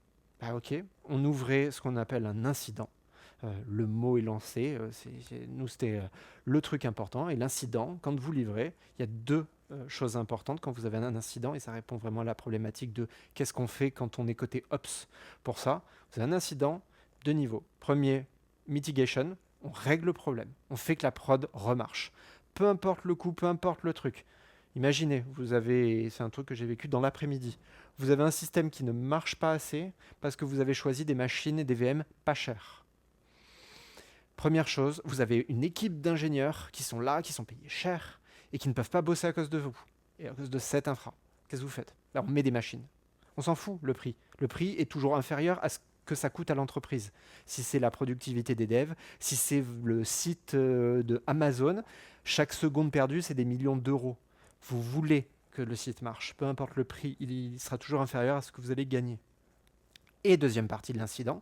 Ok, on ouvrait ce qu'on appelle un incident. Le mot est lancé, nous c'était le truc important, et l'incident, quand vous livrez, il y a deux choses importantes quand vous avez un incident, et ça répond vraiment à la problématique de qu'est-ce qu'on fait quand on est côté Ops. Pour ça, vous avez un incident, deux niveaux. Premier, mitigation, on règle le problème, on fait que la prod remarche. Peu importe le coût, peu importe le truc. Imaginez, c'est un truc que j'ai vécu dans l'après-midi, vous avez un système qui ne marche pas assez parce que vous avez choisi des machines et des VM pas chères. Première chose, vous avez une équipe d'ingénieurs qui sont là, qui sont payés cher et qui ne peuvent pas bosser à cause de vous. Et à cause de cette infra, qu'est-ce que vous faites? On met des machines. On s'en fout, le prix. Le prix est toujours inférieur à ce que ça coûte à l'entreprise. Si c'est la productivité des devs, si c'est le site de Amazon, chaque seconde perdue, c'est des millions d'euros. Vous voulez que le site marche, peu importe le prix, il sera toujours inférieur à ce que vous allez gagner. Et deuxième partie de l'incident,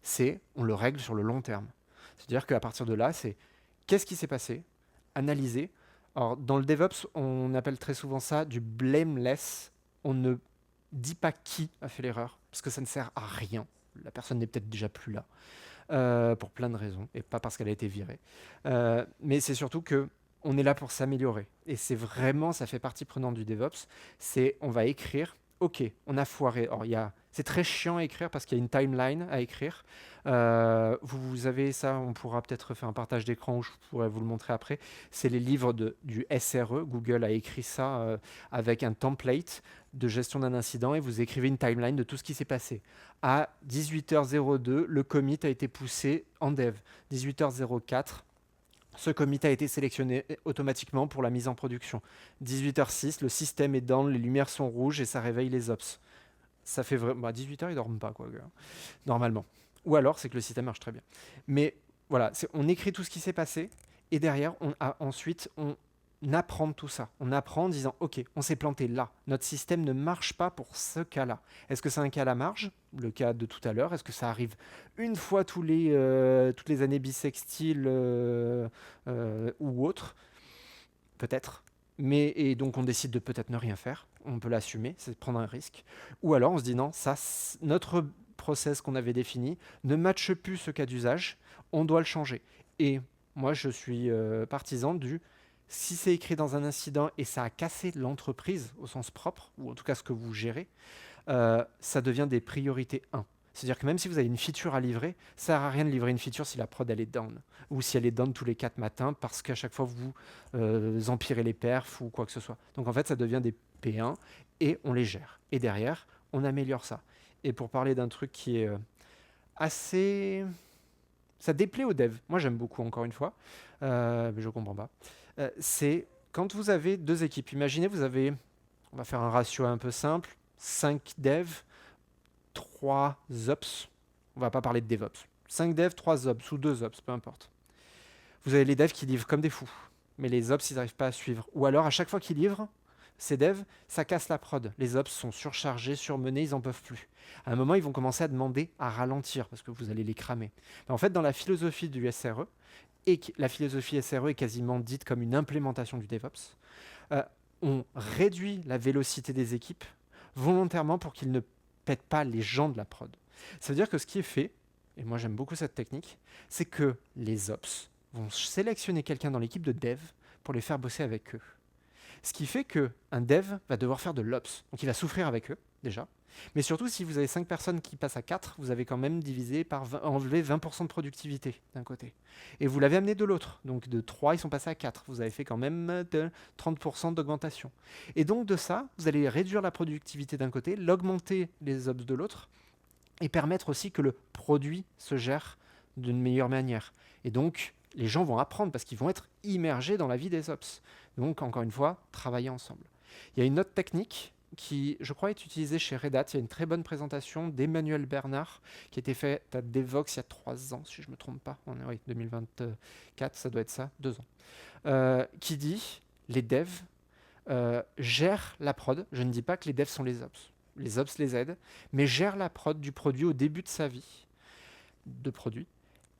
c'est on le règle sur le long terme. C'est-à-dire qu'à partir de là, c'est qu'est-ce qui s'est passé, analyser. Alors, dans le DevOps, on appelle très souvent ça du blameless. On ne dit pas qui a fait l'erreur, parce que ça ne sert à rien. La personne n'est peut-être déjà plus là, pour plein de raisons, et pas parce qu'elle a été virée. Mais c'est surtout que on est là pour s'améliorer. Et c'est vraiment, ça fait partie prenante du DevOps. C'est, on va écrire, ok, on a foiré. Alors, c'est très chiant à écrire parce qu'il y a une timeline à écrire. Vous avez ça, on pourra peut-être faire un partage d'écran où je pourrais vous le montrer après. C'est les livres du SRE. Google a écrit ça avec un template de gestion d'un incident et vous écrivez une timeline de tout ce qui s'est passé. À 18h02, le commit a été poussé en dev. 18h04, ce commit a été sélectionné automatiquement pour la mise en production. 18h06, le système est down, les lumières sont rouges et ça réveille les ops. Ça fait vraiment... à 18h, ils ne dorment pas, quoi, normalement. Ou alors, c'est que le système marche très bien. Mais voilà, on écrit tout ce qui s'est passé et derrière, ensuite, on apprend de tout ça. On apprend en disant, OK, on s'est planté là. Notre système ne marche pas pour ce cas-là. Est-ce que c'est un cas à la marge, le cas de tout à l'heure? Est-ce que ça arrive une fois toutes les années bissextiles ou autres? Peut-être. Et donc, on décide de peut-être ne rien faire. On peut l'assumer, c'est prendre un risque. Ou alors, on se dit, non, notre process qu'on avait défini ne matche plus ce cas d'usage. On doit le changer. Et moi, je suis partisan si c'est écrit dans un incident et ça a cassé l'entreprise au sens propre, ou en tout cas ce que vous gérez, ça devient des priorités 1. C'est-à-dire que même si vous avez une feature à livrer, ça ne sert à rien de livrer une feature si la prod elle est down, ou si elle est down tous les 4 matins parce qu'à chaque fois vous empirez les perfs ou quoi que ce soit. Donc en fait, ça devient des P1 et on les gère. Et derrière, on améliore ça. Et pour parler d'un truc qui est assez... Ça déplaît aux devs. Moi, j'aime beaucoup, encore une fois, mais je ne comprends pas. C'est quand vous avez 2 équipes. Imaginez, on va faire un ratio un peu simple, 5 devs, 3 ops. On va pas parler de DevOps. 5 devs, 3 ops ou 2 ops, peu importe. Vous avez les devs qui livrent comme des fous, mais les ops, ils n'arrivent pas à suivre. Ou alors, à chaque fois qu'ils livrent, ces devs, ça casse la prod. Les ops sont surchargés, surmenés, ils n'en peuvent plus. À un moment, ils vont commencer à demander à ralentir parce que vous allez les cramer. Mais en fait, dans la philosophie du SRE, et la philosophie SRE est quasiment dite comme une implémentation du DevOps, on réduit la vélocité des équipes volontairement pour qu'ils ne pètent pas les gens de la prod. Ça veut dire que ce qui est fait, et moi j'aime beaucoup cette technique, c'est que les ops vont sélectionner quelqu'un dans l'équipe de dev pour les faire bosser avec eux. Ce qui fait qu'un dev va devoir faire de l'ops, donc il va souffrir avec eux déjà. Mais surtout, si vous avez 5 personnes qui passent à 4, vous avez quand même divisé par enlevé 20% de productivité d'un côté. Et vous l'avez amené de l'autre. Donc de 3, ils sont passés à 4. Vous avez fait quand même de 30% d'augmentation. Et donc de ça, vous allez réduire la productivité d'un côté, l'augmenter les ops de l'autre, et permettre aussi que le produit se gère d'une meilleure manière. Et donc, les gens vont apprendre parce qu'ils vont être immergés dans la vie des ops. Donc, encore une fois, travailler ensemble. Il y a une autre technique qui, je crois, est utilisée chez Red Hat. Il y a une très bonne présentation d'Emmanuel Bernard qui a été faite à Devox il y a 3 ans, si je ne me trompe pas. Oui, 2024, ça doit être ça, 2 ans. Qui dit, les devs gèrent la prod. Je ne dis pas que les devs sont les ops. Les ops les aident, mais gèrent la prod du produit au début de sa vie de produit.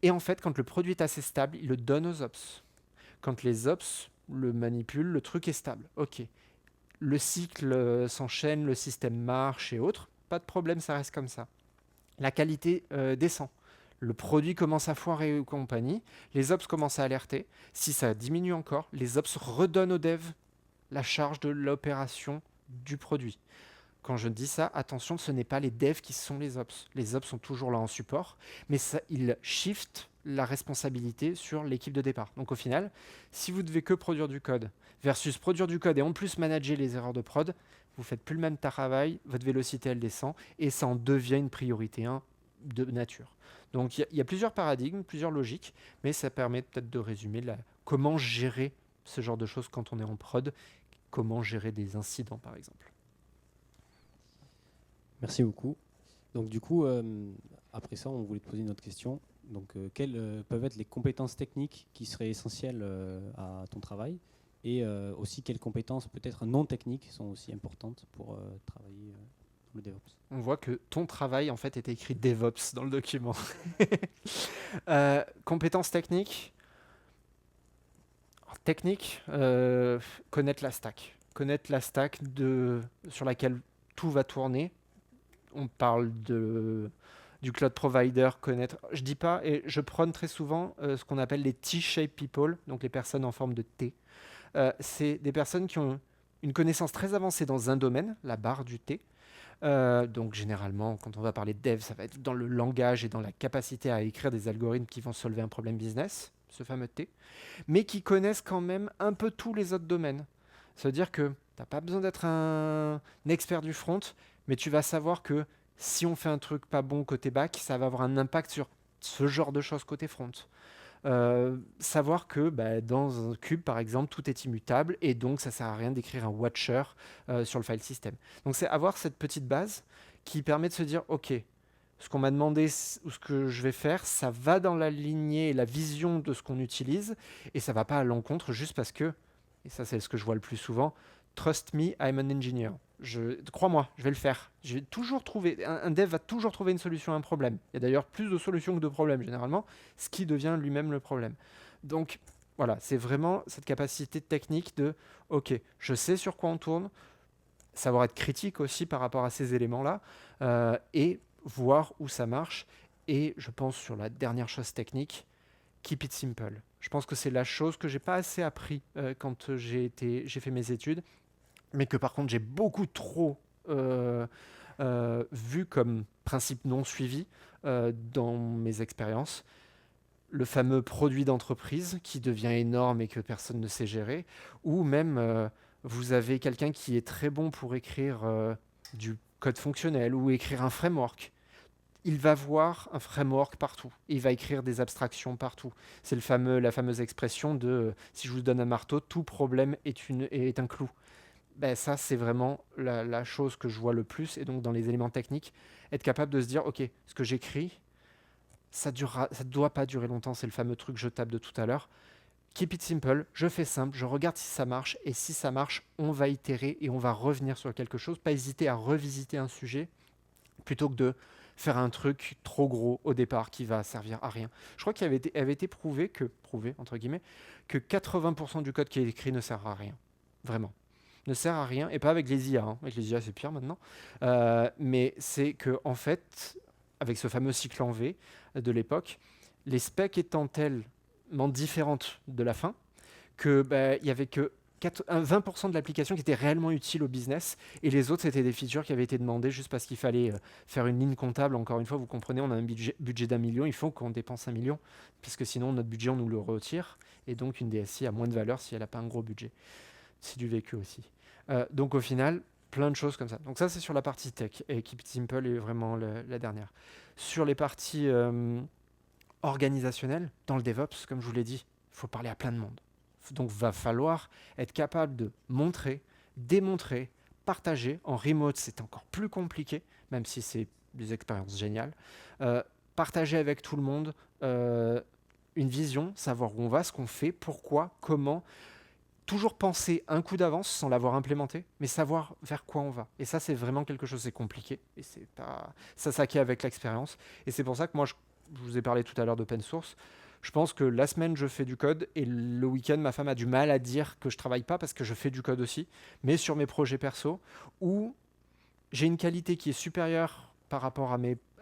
Et en fait, quand le produit est assez stable, il le donne aux ops. Quand les ops le manipulent, le truc est stable. Ok. Le cycle s'enchaîne, le système marche et autres. Pas de problème, ça reste comme ça. La qualité descend. Le produit commence à foirer ou compagnie. Les ops commencent à alerter. Si ça diminue encore, les ops redonnent aux devs la charge de l'opération du produit. Quand je dis ça, attention, ce n'est pas les devs qui sont les ops. Les ops sont toujours là en support, mais ils shiftent la responsabilité sur l'équipe de départ. Donc au final, si vous devez que produire du code versus produire du code et en plus manager les erreurs de prod, vous ne faites plus le même travail, votre vélocité elle descend et ça en devient une priorité 1 de nature. Donc il y a plusieurs paradigmes, plusieurs logiques, mais ça permet peut-être de résumer comment gérer ce genre de choses quand on est en prod comment gérer des incidents, par exemple. Merci beaucoup. Donc du coup, après ça, on voulait te poser une autre question. Donc, quelles peuvent être les compétences techniques qui seraient essentielles à ton travail et aussi quelles compétences peut-être non techniques sont aussi importantes pour travailler dans le DevOps. On voit que ton travail, en fait, était écrit DevOps dans le document. Compétences techniques. Alors, technique, connaître la stack. Connaître la stack sur laquelle tout va tourner. On parle du cloud provider, connaître. Je dis pas, et je prône très souvent ce qu'on appelle les T-shaped people, donc les personnes en forme de T. C'est des personnes qui ont une connaissance très avancée dans un domaine, la barre du T. Donc généralement, quand on va parler de dev, ça va être dans le langage et dans la capacité à écrire des algorithmes qui vont solver un problème business, ce fameux T, mais qui connaissent quand même un peu tous les autres domaines. Ça veut dire que tu n'as pas besoin d'être un expert du front, mais tu vas savoir que si on fait un truc pas bon côté back, ça va avoir un impact sur ce genre de choses côté front. Savoir que dans un cube, par exemple, tout est immutable et donc ça ne sert à rien d'écrire un watcher sur le file system. Donc c'est avoir cette petite base qui permet de se dire, ok, ce qu'on m'a demandé ou ce que je vais faire, ça va dans la lignée et la vision de ce qu'on utilise et ça ne va pas à l'encontre juste parce que, et ça c'est ce que je vois le plus souvent, trust me, I'm an engineer. Crois-moi, je vais le faire. Je vais toujours trouver, un dev va toujours trouver une solution à un problème. Il y a d'ailleurs plus de solutions que de problèmes généralement, ce qui devient lui-même le problème. Donc voilà, c'est vraiment cette capacité technique de, ok, je sais sur quoi on tourne, savoir être critique aussi par rapport à ces éléments-là, et voir où ça marche. Et je pense sur la dernière chose technique, keep it simple. Je pense que c'est la chose que j'ai pas assez appris quand j'ai fait mes études, mais que par contre j'ai beaucoup trop vu comme principe non suivi dans mes expériences. Le fameux produit d'entreprise qui devient énorme et que personne ne sait gérer, ou même vous avez quelqu'un qui est très bon pour écrire du code fonctionnel ou écrire un framework. Il va voir un framework partout. Il va écrire des abstractions partout. C'est la fameuse expression de si je vous donne un marteau, tout problème est un clou. Ça, c'est vraiment la chose que je vois le plus. Et donc, dans les éléments techniques, être capable de se dire, OK, ce que j'écris, ça ne doit pas durer longtemps. C'est le fameux truc jetable de tout à l'heure. Keep it simple, je fais simple, je regarde si ça marche. Et si ça marche, on va itérer et on va revenir sur quelque chose. Pas hésiter à revisiter un sujet plutôt que de faire un truc trop gros au départ qui va servir à rien. Je crois qu'il avait été prouvé, entre guillemets, que 80% du code qui est écrit ne sert à rien. Vraiment. Ne sert à rien, et pas avec les IA. Avec les IA, c'est pire maintenant. Mais c'est que, en fait, avec ce fameux cycle en V de l'époque, les specs étant tellement différentes de la fin, que il y avait que 20% de l'application qui était réellement utile au business, et les autres, c'était des features qui avaient été demandées juste parce qu'il fallait faire une ligne comptable. Encore une fois, vous comprenez, on a un budget d'1 million, il faut qu'on dépense 1 million, puisque sinon, notre budget, on nous le retire, et donc une DSI a moins de valeur si elle n'a pas un gros budget. C'est du vécu aussi. Donc au final, plein de choses comme ça. Donc ça, c'est sur la partie tech. Et Keep It Simple est vraiment la dernière. Sur les parties organisationnelles, dans le DevOps, comme je vous l'ai dit, il faut parler à plein de monde. Donc va falloir être capable de montrer, démontrer, partager. En remote, c'est encore plus compliqué, même si c'est des expériences géniales. Partager avec tout le monde une vision, savoir où on va, ce qu'on fait, pourquoi, comment. Toujours penser un coup d'avance sans l'avoir implémenté, mais savoir vers quoi on va. Et ça, c'est vraiment quelque chose, c'est compliqué. Et c'est pas... ça s'acquiert avec l'expérience. Et c'est pour ça que moi, je vous ai parlé tout à l'heure d'open source. Je pense que la semaine, je fais du code et le week-end, ma femme a du mal à dire que je travaille pas parce que je fais du code aussi, mais sur mes projets perso, où j'ai une qualité qui est supérieure par rapport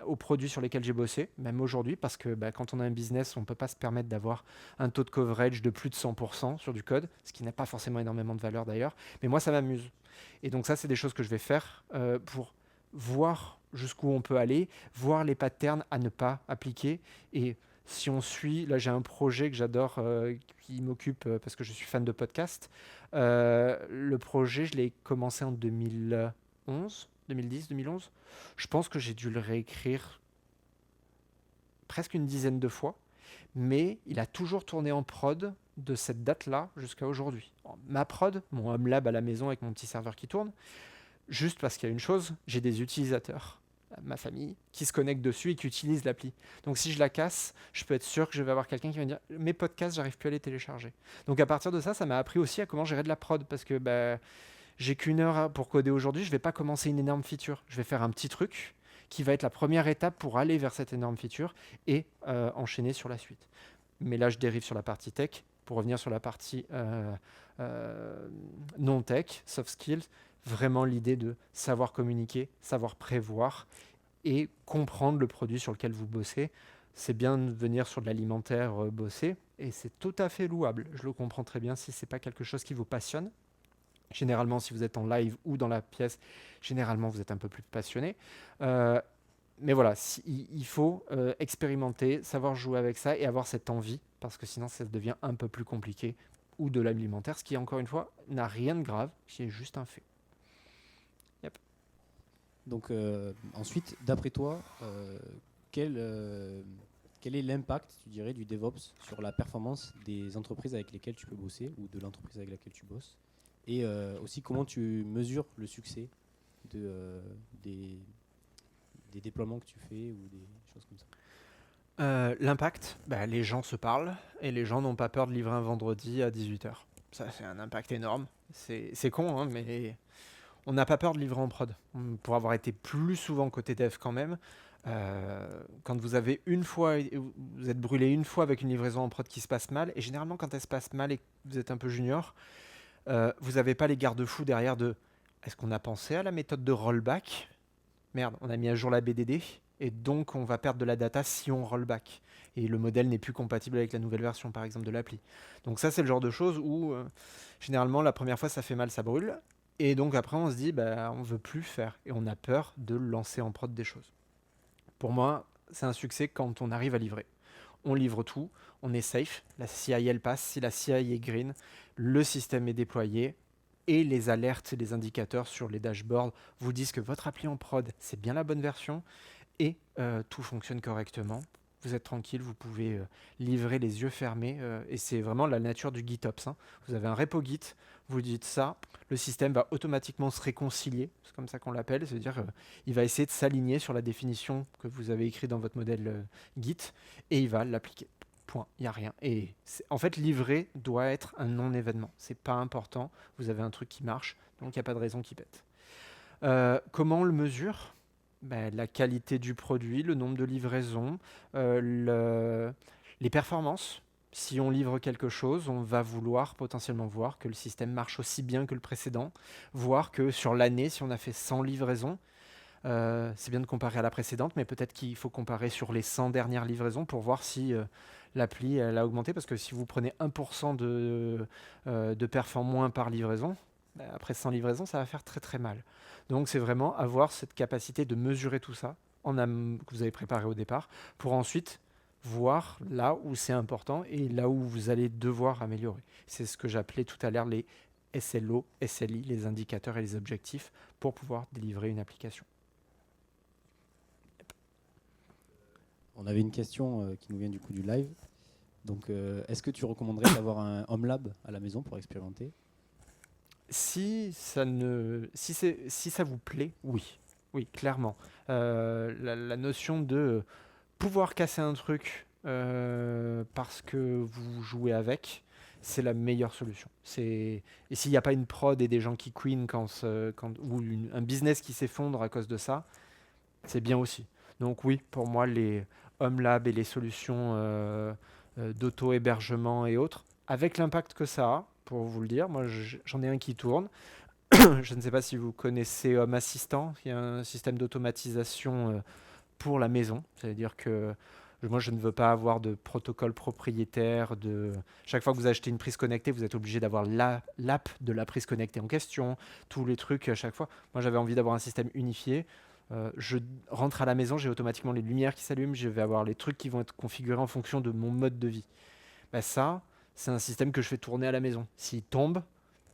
aux produits sur lesquels j'ai bossé, même aujourd'hui, parce que quand on a un business, on ne peut pas se permettre d'avoir un taux de coverage de plus de 100% sur du code, ce qui n'a pas forcément énormément de valeur d'ailleurs, mais moi ça m'amuse. Et donc ça, c'est des choses que je vais faire pour voir jusqu'où on peut aller, voir les patterns à ne pas appliquer. Et si on suit, là j'ai un projet que j'adore qui m'occupe parce que je suis fan de podcast. Le projet, je l'ai commencé en 2011. 2010, 2011, je pense que j'ai dû le réécrire presque une dizaine de fois, mais il a toujours tourné en prod de cette date-là jusqu'à aujourd'hui. Ma prod, mon home lab à la maison avec mon petit serveur qui tourne, juste parce qu'il y a une chose, j'ai des utilisateurs, ma famille, qui se connectent dessus et qui utilisent l'appli. Donc si je la casse, je peux être sûr que je vais avoir quelqu'un qui va me dire « mes podcasts, j'arrive plus à les télécharger ». Donc à partir de ça, ça m'a appris aussi à comment gérer de la prod, parce que j'ai qu'une heure pour coder aujourd'hui, je ne vais pas commencer une énorme feature. Je vais faire un petit truc qui va être la première étape pour aller vers cette énorme feature et enchaîner sur la suite. Mais là, je dérive sur la partie tech. Pour revenir sur la partie non-tech, soft skills, vraiment l'idée de savoir communiquer, savoir prévoir et comprendre le produit sur lequel vous bossez. C'est bien de venir sur de l'alimentaire bosser et c'est tout à fait louable. Je le comprends très bien si ce n'est pas quelque chose qui vous passionne. Généralement, si vous êtes en live ou dans la pièce, généralement, vous êtes un peu plus passionné. Mais voilà, il faut expérimenter, savoir jouer avec ça et avoir cette envie, parce que sinon, ça devient un peu plus compliqué. Ou de l'alimentaire, ce qui, encore une fois, n'a rien de grave, qui est juste un fait. Yep. Donc ensuite, d'après toi, quel est l'impact, tu dirais, du DevOps sur la performance des entreprises avec lesquelles tu peux bosser ou de l'entreprise avec laquelle tu bosses? Et aussi, comment tu mesures le succès des déploiements que tu fais ou des choses comme ça? L'impact, les gens se parlent et les gens n'ont pas peur de livrer un vendredi à 18h. Ça, c'est un impact énorme. C'est con, hein, mais on n'a pas peur de livrer en prod. Pour avoir été plus souvent côté dev quand même, quand vous avez vous êtes brûlé une fois avec une livraison en prod qui se passe mal, et généralement quand elle se passe mal et que vous êtes un peu junior, vous n'avez pas les garde-fous derrière de est-ce qu'on a pensé à la méthode de rollback? Merde, on a mis à jour la BDD et donc on va perdre de la data si on rollback. Et le modèle n'est plus compatible avec la nouvelle version, par exemple, de l'appli. Donc ça, c'est le genre de choses où, généralement, la première fois, ça fait mal, ça brûle. Et donc après, on se dit, on ne veut plus faire. Et on a peur de lancer en prod des choses. Pour moi, c'est un succès quand on arrive à livrer. On livre tout, on est safe, la CI, elle passe. Si la CI est green, le système est déployé. Et les alertes et les indicateurs sur les dashboards vous disent que votre appli en prod, c'est bien la bonne version et tout fonctionne correctement. Vous êtes tranquille, vous pouvez livrer les yeux fermés et c'est vraiment la nature du GitOps. Hein. Vous avez un repo Git, vous dites ça, le système va automatiquement se réconcilier, c'est comme ça qu'on l'appelle, c'est-à-dire il va essayer de s'aligner sur la définition que vous avez écrite dans votre modèle Git et il va l'appliquer. Point, il n'y a rien. Et en fait, livrer doit être un non-événement. C'est pas important. Vous avez un truc qui marche, donc il n'y a pas de raison qu'il pète. Comment on le mesure? La qualité du produit, le nombre de livraisons, les performances. Si on livre quelque chose, on va vouloir potentiellement voir que le système marche aussi bien que le précédent, voir que sur l'année, si on a fait 100 livraisons, c'est bien de comparer à la précédente, mais peut-être qu'il faut comparer sur les 100 dernières livraisons pour voir si l'appli elle a augmenté, parce que si vous prenez 1% de perf en moins par livraison, après 100 livraisons, ça va faire très très mal. Donc c'est vraiment avoir cette capacité de mesurer tout ça que vous avez préparé au départ, pour ensuite voir là où c'est important et là où vous allez devoir améliorer. C'est ce que j'appelais tout à l'heure les SLO, SLI, les indicateurs et les objectifs, pour pouvoir délivrer une application. On avait une question qui nous vient du coup du live. Donc, est-ce que tu recommanderais d'avoir un Home Lab à la maison pour expérimenter? Si ça vous plaît, oui, clairement. La notion de pouvoir casser un truc parce que vous jouez avec, c'est la meilleure solution. Et s'il n'y a pas une prod et des gens qui queen ou un business qui s'effondre à cause de ça, c'est bien aussi. Donc oui, pour moi, les Home Lab et les solutions d'auto-hébergement et autres, avec l'impact que ça a, pour vous le dire, moi j'en ai un qui tourne. Je ne sais pas si vous connaissez Home Assistant, il y a un système d'automatisation pour la maison. C'est-à-dire que moi, je ne veux pas avoir de protocole propriétaire. Chaque fois que vous achetez une prise connectée, vous êtes obligé d'avoir l'app de la prise connectée en question, tous les trucs à chaque fois. Moi, j'avais envie d'avoir un système unifié. Je rentre à la maison, j'ai automatiquement les lumières qui s'allument, je vais avoir les trucs qui vont être configurés en fonction de mon mode de vie. Ça, c'est un système que je fais tourner à la maison. S'il tombe,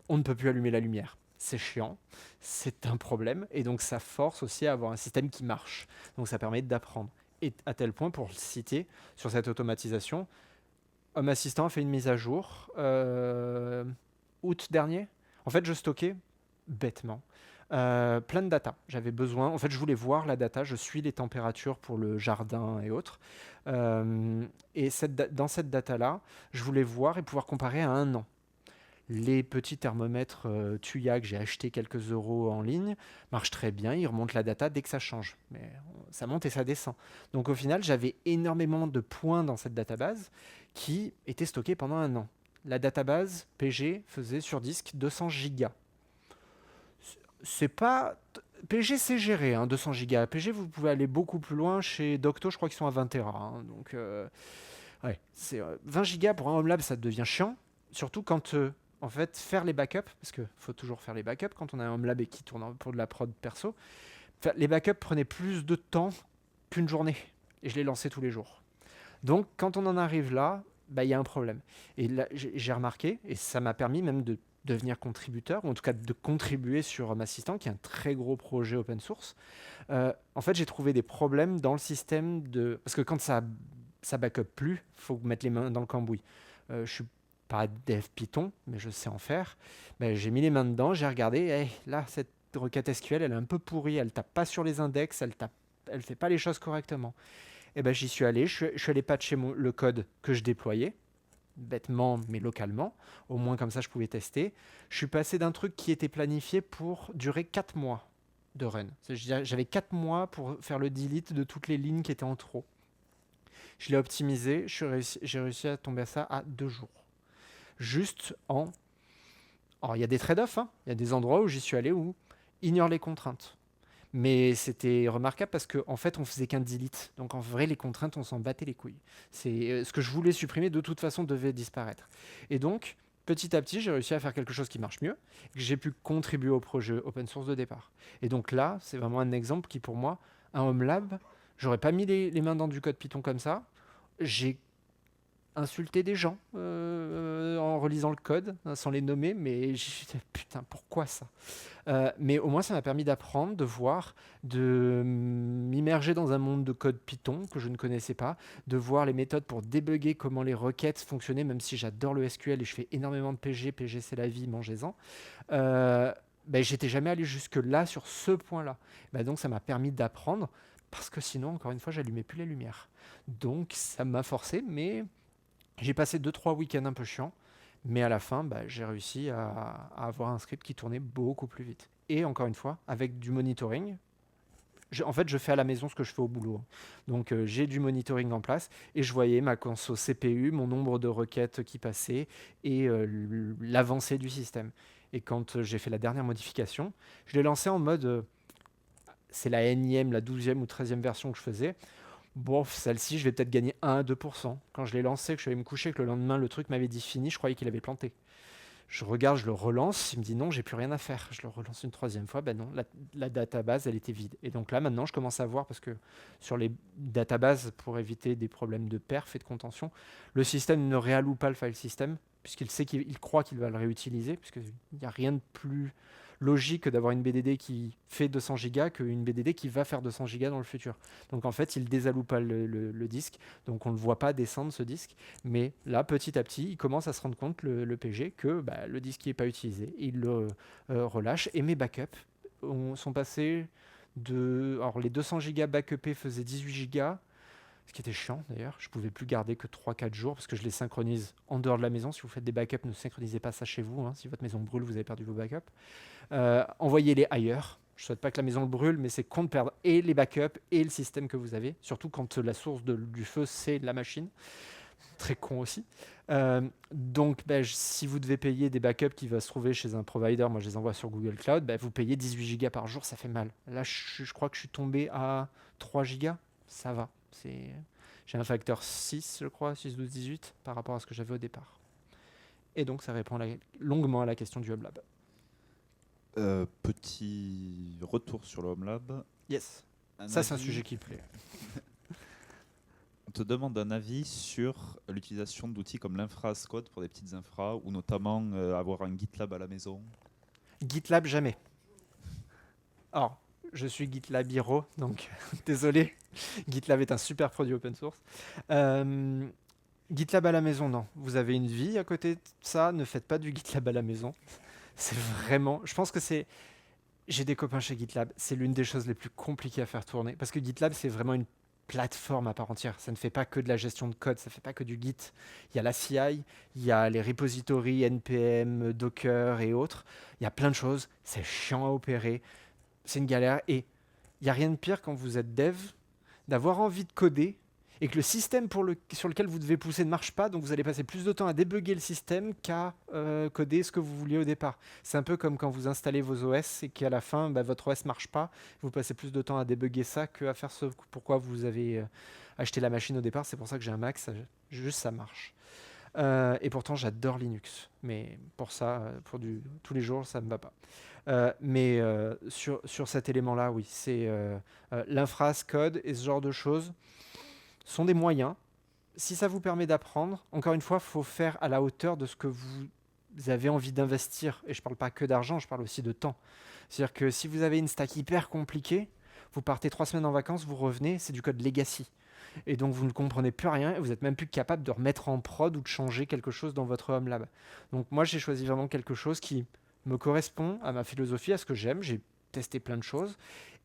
on ne peut plus allumer la lumière. C'est chiant, c'est un problème, et donc ça force aussi à avoir un système qui marche. Donc ça permet d'apprendre. Et à tel point, pour le citer, sur cette automatisation, Home Assistant a fait une mise à jour août dernier. En fait, je stockais bêtement plein de data. J'avais besoin, en fait, je voulais voir la data. Je suis les températures pour le jardin et autres. Et dans cette data-là, je voulais voir et pouvoir comparer à un an. Les petits thermomètres Tuya que j'ai acheté quelques euros en ligne marchent très bien. Ils remontent la data dès que ça change. Mais ça monte et ça descend. Donc au final, j'avais énormément de points dans cette database qui étaient stockés pendant un an. La database PG faisait sur disque 200 gigas. C'est pas... PG, c'est géré, 200 gigas. PG, vous pouvez aller beaucoup plus loin. Chez Docto, je crois qu'ils sont à 20 Tera. Donc, ouais, 20 gigas pour un HomeLab, ça devient chiant. Surtout quand, en fait, faire les backups, parce qu'il faut toujours faire les backups quand on a un HomeLab et qui tourne pour de la prod perso. Les backups prenaient plus de temps qu'une journée. Et je les lançais tous les jours. Donc, quand on en arrive là, il y a un problème. Et là, j'ai remarqué, et ça m'a permis même de devenir contributeur, ou en tout cas de contribuer sur Home Assistant, qui est un très gros projet open source. En fait, j'ai trouvé des problèmes dans le système de... Parce que quand ça backup plus, il faut mettre les mains dans le cambouis. Je suis pas dev Python, mais je sais en faire. J'ai mis les mains dedans, j'ai regardé, là, cette requête SQL, elle est un peu pourrie, elle tape pas sur les index, elle fait pas les choses correctement. Et j'y suis allé, je suis allé patcher le code que je déployais, bêtement mais localement, au moins comme ça je pouvais tester. Je suis passé d'un truc qui était planifié pour durer 4 mois de run. J'avais 4 mois pour faire le delete de toutes les lignes qui étaient en trop. Je l'ai optimisé, j'ai réussi à tomber à ça à 2 jours. Juste en... Alors il y a des trade-offs, il y a des endroits où j'y suis allé où ignore les contraintes. Mais c'était remarquable parce qu'en fait, on faisait qu'un delete. Donc en vrai, les contraintes, on s'en battait les couilles. C'est ce que je voulais supprimer, de toute façon, devait disparaître. Et donc, petit à petit, j'ai réussi à faire quelque chose qui marche mieux, que j'ai pu contribuer au projet open source de départ. Et donc là, c'est vraiment un exemple qui, pour moi, un Home Lab, j'aurais pas mis les mains dans du code Python comme ça. J'ai insulté des gens en relisant le code, sans les nommer, mais j'étais putain, pourquoi ça ? Mais au moins, ça m'a permis d'apprendre, de voir, de m'immerger dans un monde de code Python que je ne connaissais pas, de voir les méthodes pour débugger comment les requêtes fonctionnaient, même si j'adore le SQL et je fais énormément de PG. PG, c'est la vie, mangez-en. J'étais jamais allé jusque-là sur ce point-là. Donc, ça m'a permis d'apprendre, parce que sinon, encore une fois, j'allumais plus les lumières. Donc, ça m'a forcé, mais j'ai passé 2-3 week-ends un peu chiants. Mais à la fin, j'ai réussi à avoir un script qui tournait beaucoup plus vite. Et encore une fois, avec du monitoring. En fait, je fais à la maison ce que je fais au boulot. Donc, j'ai du monitoring en place et je voyais ma console CPU, mon nombre de requêtes qui passaient et l'avancée du système. Et quand j'ai fait la dernière modification, je l'ai lancé en mode... c'est la énième, la 12e ou 13e version que je faisais. Bon, celle-ci, je vais peut-être gagner 1 à 2%. Quand je l'ai lancé, que je suis allé me coucher, que le lendemain, le truc m'avait dit fini, je croyais qu'il avait planté. Je regarde, je le relance, il me dit non, j'ai plus rien à faire. Je le relance une 3e fois, non, la database, elle était vide. Et donc là, maintenant, je commence à voir, parce que sur les databases, pour éviter des problèmes de perf et de contention, le système ne réalloue pas le file system, puisqu'il sait qu'il croit qu'il va le réutiliser, puisqu'il n'y a rien de plus logique d'avoir une BDD qui fait 200 gigas qu'une BDD qui va faire 200 gigas dans le futur. Donc en fait, il désalloue pas le disque, donc on ne le voit pas descendre ce disque, mais là, petit à petit, il commence à se rendre compte, le PG, que le disque n'est pas utilisé, il le relâche, et mes backups sont passés de... Alors les 200 gigas backupés faisaient 18 gigas, ce qui était chiant d'ailleurs, je pouvais plus garder que 3-4 jours parce que je les synchronise en dehors de la maison. Si vous faites des backups, ne synchronisez pas ça chez vous, si votre maison brûle, vous avez perdu vos backups. Envoyez-les ailleurs. Je ne souhaite pas que la maison brûle, mais c'est con de perdre et les backups et le système que vous avez, surtout quand la source du feu, c'est la machine. Très con aussi. Donc, si vous devez payer des backups qui vont se trouver chez un provider, moi je les envoie sur Google Cloud, vous payez 18 gigas par jour, ça fait mal. Là, je crois que je suis tombé à 3 gigas, ça va. J'ai un facteur 6, je crois, 6, 12, 18 par rapport à ce que j'avais au départ. Et donc, ça répond longuement à la question du Home Lab. Petit retour sur le Home Lab. Yes. Ça, c'est un sujet qui plaît. On te demande un avis sur l'utilisation d'outils comme l'InfraScode pour des petites infras, ou notamment avoir un GitLab à la maison. GitLab, jamais. Alors, je suis GitLab donc désolé. GitLab est un super produit open source. GitLab à la maison, non. Vous avez une vie à côté de ça, ne faites pas du GitLab à la maison. C'est vraiment... Je pense que c'est... J'ai des copains chez GitLab, c'est l'une des choses les plus compliquées à faire tourner. Parce que GitLab, c'est vraiment une plateforme à part entière. Ça ne fait pas que de la gestion de code, ça ne fait pas que du Git. Il y a la CI, il y a les repositories NPM, Docker et autres. Il y a plein de choses. C'est chiant à opérer. C'est une galère. Et il n'y a rien de pire quand vous êtes dev, d'avoir envie de coder et que le système sur lequel vous devez pousser ne marche pas, donc vous allez passer plus de temps à débugger le système qu'à coder ce que vous vouliez au départ. C'est un peu comme quand vous installez vos OS et qu'à la fin, votre OS ne marche pas, vous passez plus de temps à débugger ça qu'à faire ce pourquoi vous avez acheté la machine au départ. C'est pour ça que j'ai un Mac, juste ça marche. Et pourtant, j'adore Linux. Mais pour ça, tous les jours, ça ne me va pas. Mais sur cet élément-là, oui, c'est l'infra, code et ce genre de choses sont des moyens. Si ça vous permet d'apprendre, encore une fois, il faut faire à la hauteur de ce que vous avez envie d'investir. Et je ne parle pas que d'argent, je parle aussi de temps. C'est-à-dire que si vous avez une stack hyper compliquée, vous partez 3 semaines en vacances, vous revenez, c'est du code legacy. Et donc vous ne comprenez plus rien et vous n'êtes même plus capable de remettre en prod ou de changer quelque chose dans votre home lab. Donc moi, j'ai choisi vraiment quelque chose qui me correspond à ma philosophie, à ce que j'aime. J'ai testé plein de choses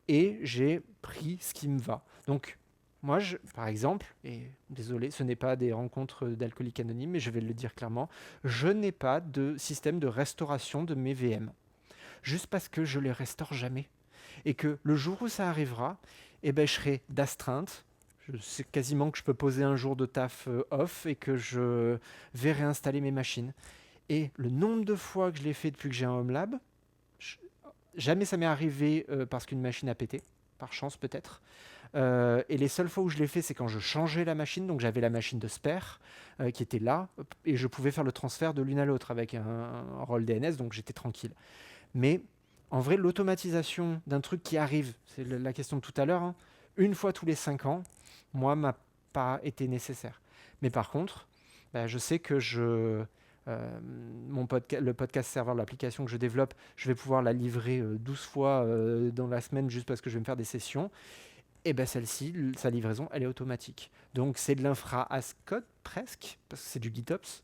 et j'ai pris ce qui me va. Donc moi, par exemple, et désolé, ce n'est pas des rencontres d'alcooliques anonymes, mais je vais le dire clairement, je n'ai pas de système de restauration de mes VM. Juste parce que je les restaure jamais. Et que le jour où ça arrivera, je serai d'astreinte. Je sais quasiment que je peux poser un jour de taf off et que je vais réinstaller mes machines. Et le nombre de fois que je l'ai fait depuis que j'ai un home lab, jamais ça m'est arrivé parce qu'une machine a pété, par chance peut-être. Et les seules fois où je l'ai fait, c'est quand je changeais la machine. Donc j'avais la machine de spare qui était là et je pouvais faire le transfert de l'une à l'autre avec un rôle DNS, donc j'étais tranquille. Mais en vrai, l'automatisation d'un truc qui arrive, c'est la question de tout à l'heure, une fois tous les 5 ans, moi, m'a pas été nécessaire. Mais par contre, je sais que le podcast serveur, l'application que je développe, je vais pouvoir la livrer 12 fois dans la semaine juste parce que je vais me faire des sessions. Et celle-ci, sa livraison, elle est automatique. Donc c'est de l'infra as code presque, parce que c'est du GitOps.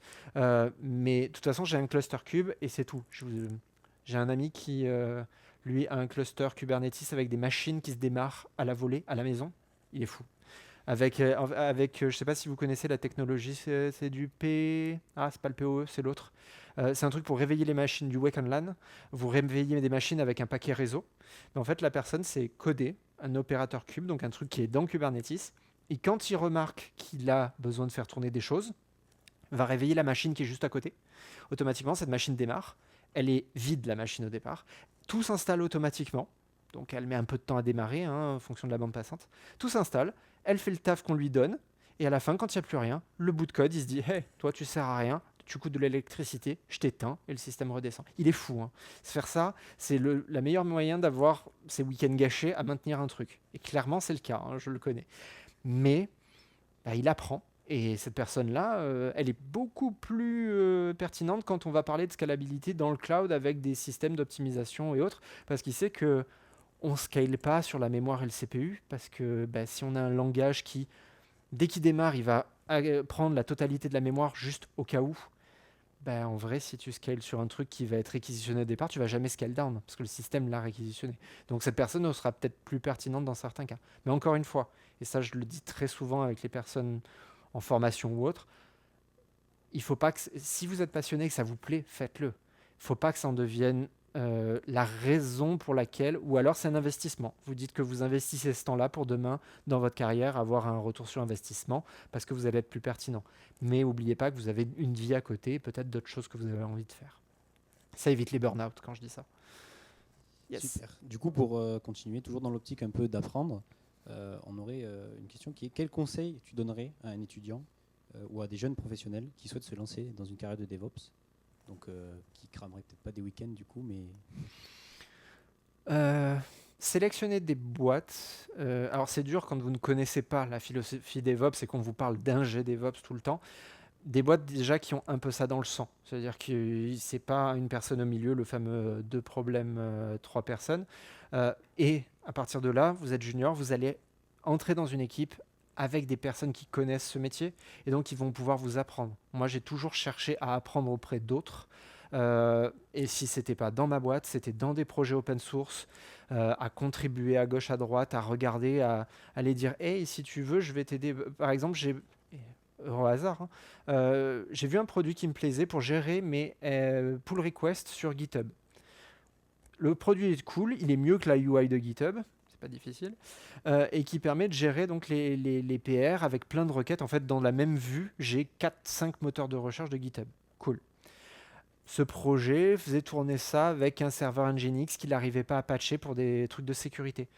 Mais de toute façon, j'ai un cluster cube et c'est tout. J'ai un ami qui, lui, a un cluster Kubernetes avec des machines qui se démarrent à la volée, à la maison. Il est fou. Avec je ne sais pas si vous connaissez la technologie, c'est du P... Ah, c'est pas le PoE, c'est l'autre. C'est un truc pour réveiller les machines du Wake on LAN. Vous réveillez des machines avec un paquet réseau. Mais en fait, la personne, c'est coder un opérateur cube, donc un truc qui est dans Kubernetes. Et quand il remarque qu'il a besoin de faire tourner des choses, va réveiller la machine qui est juste à côté. Automatiquement, cette machine démarre. Elle est vide, la machine au départ. Tout s'installe automatiquement. Donc elle met un peu de temps à démarrer en fonction de la bande passante. Tout s'installe. Elle fait le taf qu'on lui donne, et à la fin, quand il n'y a plus rien, le bout de code, il se dit « Hey, toi, tu sers à rien, tu coûtes de l'électricité, je t'éteins », et le système redescend. Il est fou. Faire ça, c'est la meilleure moyen d'avoir ses week-ends gâchés à maintenir un truc. Et clairement, c'est le cas, je le connais. Mais il apprend, et cette personne-là, elle est beaucoup plus pertinente quand on va parler de scalabilité dans le cloud avec des systèmes d'optimisation et autres, parce qu'il sait que on ne scale pas sur la mémoire et le CPU, parce que si on a un langage qui, dès qu'il démarre, il va prendre la totalité de la mémoire juste au cas où, en vrai, si tu scales sur un truc qui va être réquisitionné au départ, tu ne vas jamais scale down, parce que le système l'a réquisitionné. Donc cette personne sera peut-être plus pertinente dans certains cas. Mais encore une fois, et ça je le dis très souvent avec les personnes en formation ou autre, il faut pas que, si vous êtes passionné et que ça vous plaît, faites-le. Il ne faut pas que ça en devienne la raison pour laquelle, ou alors c'est un investissement. Vous dites que vous investissez ce temps-là pour demain, dans votre carrière, avoir un retour sur investissement parce que vous allez être plus pertinent. Mais n'oubliez pas que vous avez une vie à côté, peut-être d'autres choses que vous avez envie de faire. Ça évite les burn-out quand je dis ça. Yes. Super. Du coup, pour continuer, toujours dans l'optique un peu d'apprendre, on aurait une question qui est quel conseil tu donnerais à un étudiant ou à des jeunes professionnels qui souhaitent se lancer dans une carrière de DevOps ? Donc, qui cramerait peut-être pas des week-ends du coup, mais... Sélectionner des boîtes. Alors, c'est dur quand vous ne connaissez pas la philosophie DevOps et qu'on vous parle d'ingé DevOps tout le temps. Des boîtes déjà qui ont un peu ça dans le sang. C'est-à-dire que c'est pas une personne au milieu, le fameux 2 problèmes, 3 personnes. Et à partir de là, vous êtes junior, vous allez entrer dans une équipe avec des personnes qui connaissent ce métier et donc ils vont pouvoir vous apprendre. Moi, j'ai toujours cherché à apprendre auprès d'autres. Et si c'était pas dans ma boîte, c'était dans des projets open source, à contribuer à gauche, à droite, à regarder, à aller dire hey, si tu veux, je vais t'aider. Par exemple, au hasard, hein, j'ai vu un produit qui me plaisait pour gérer mes pull requests sur GitHub. Le produit est cool, il est mieux que la UI de GitHub, c'est pas difficile, et qui permet de gérer donc les PR avec plein de requêtes. En fait, dans la même vue, j'ai 4-5 moteurs de recherche de GitHub. Cool. Ce projet faisait tourner ça avec un serveur Nginx qu'il n'arrivait pas à patcher pour des trucs de sécurité.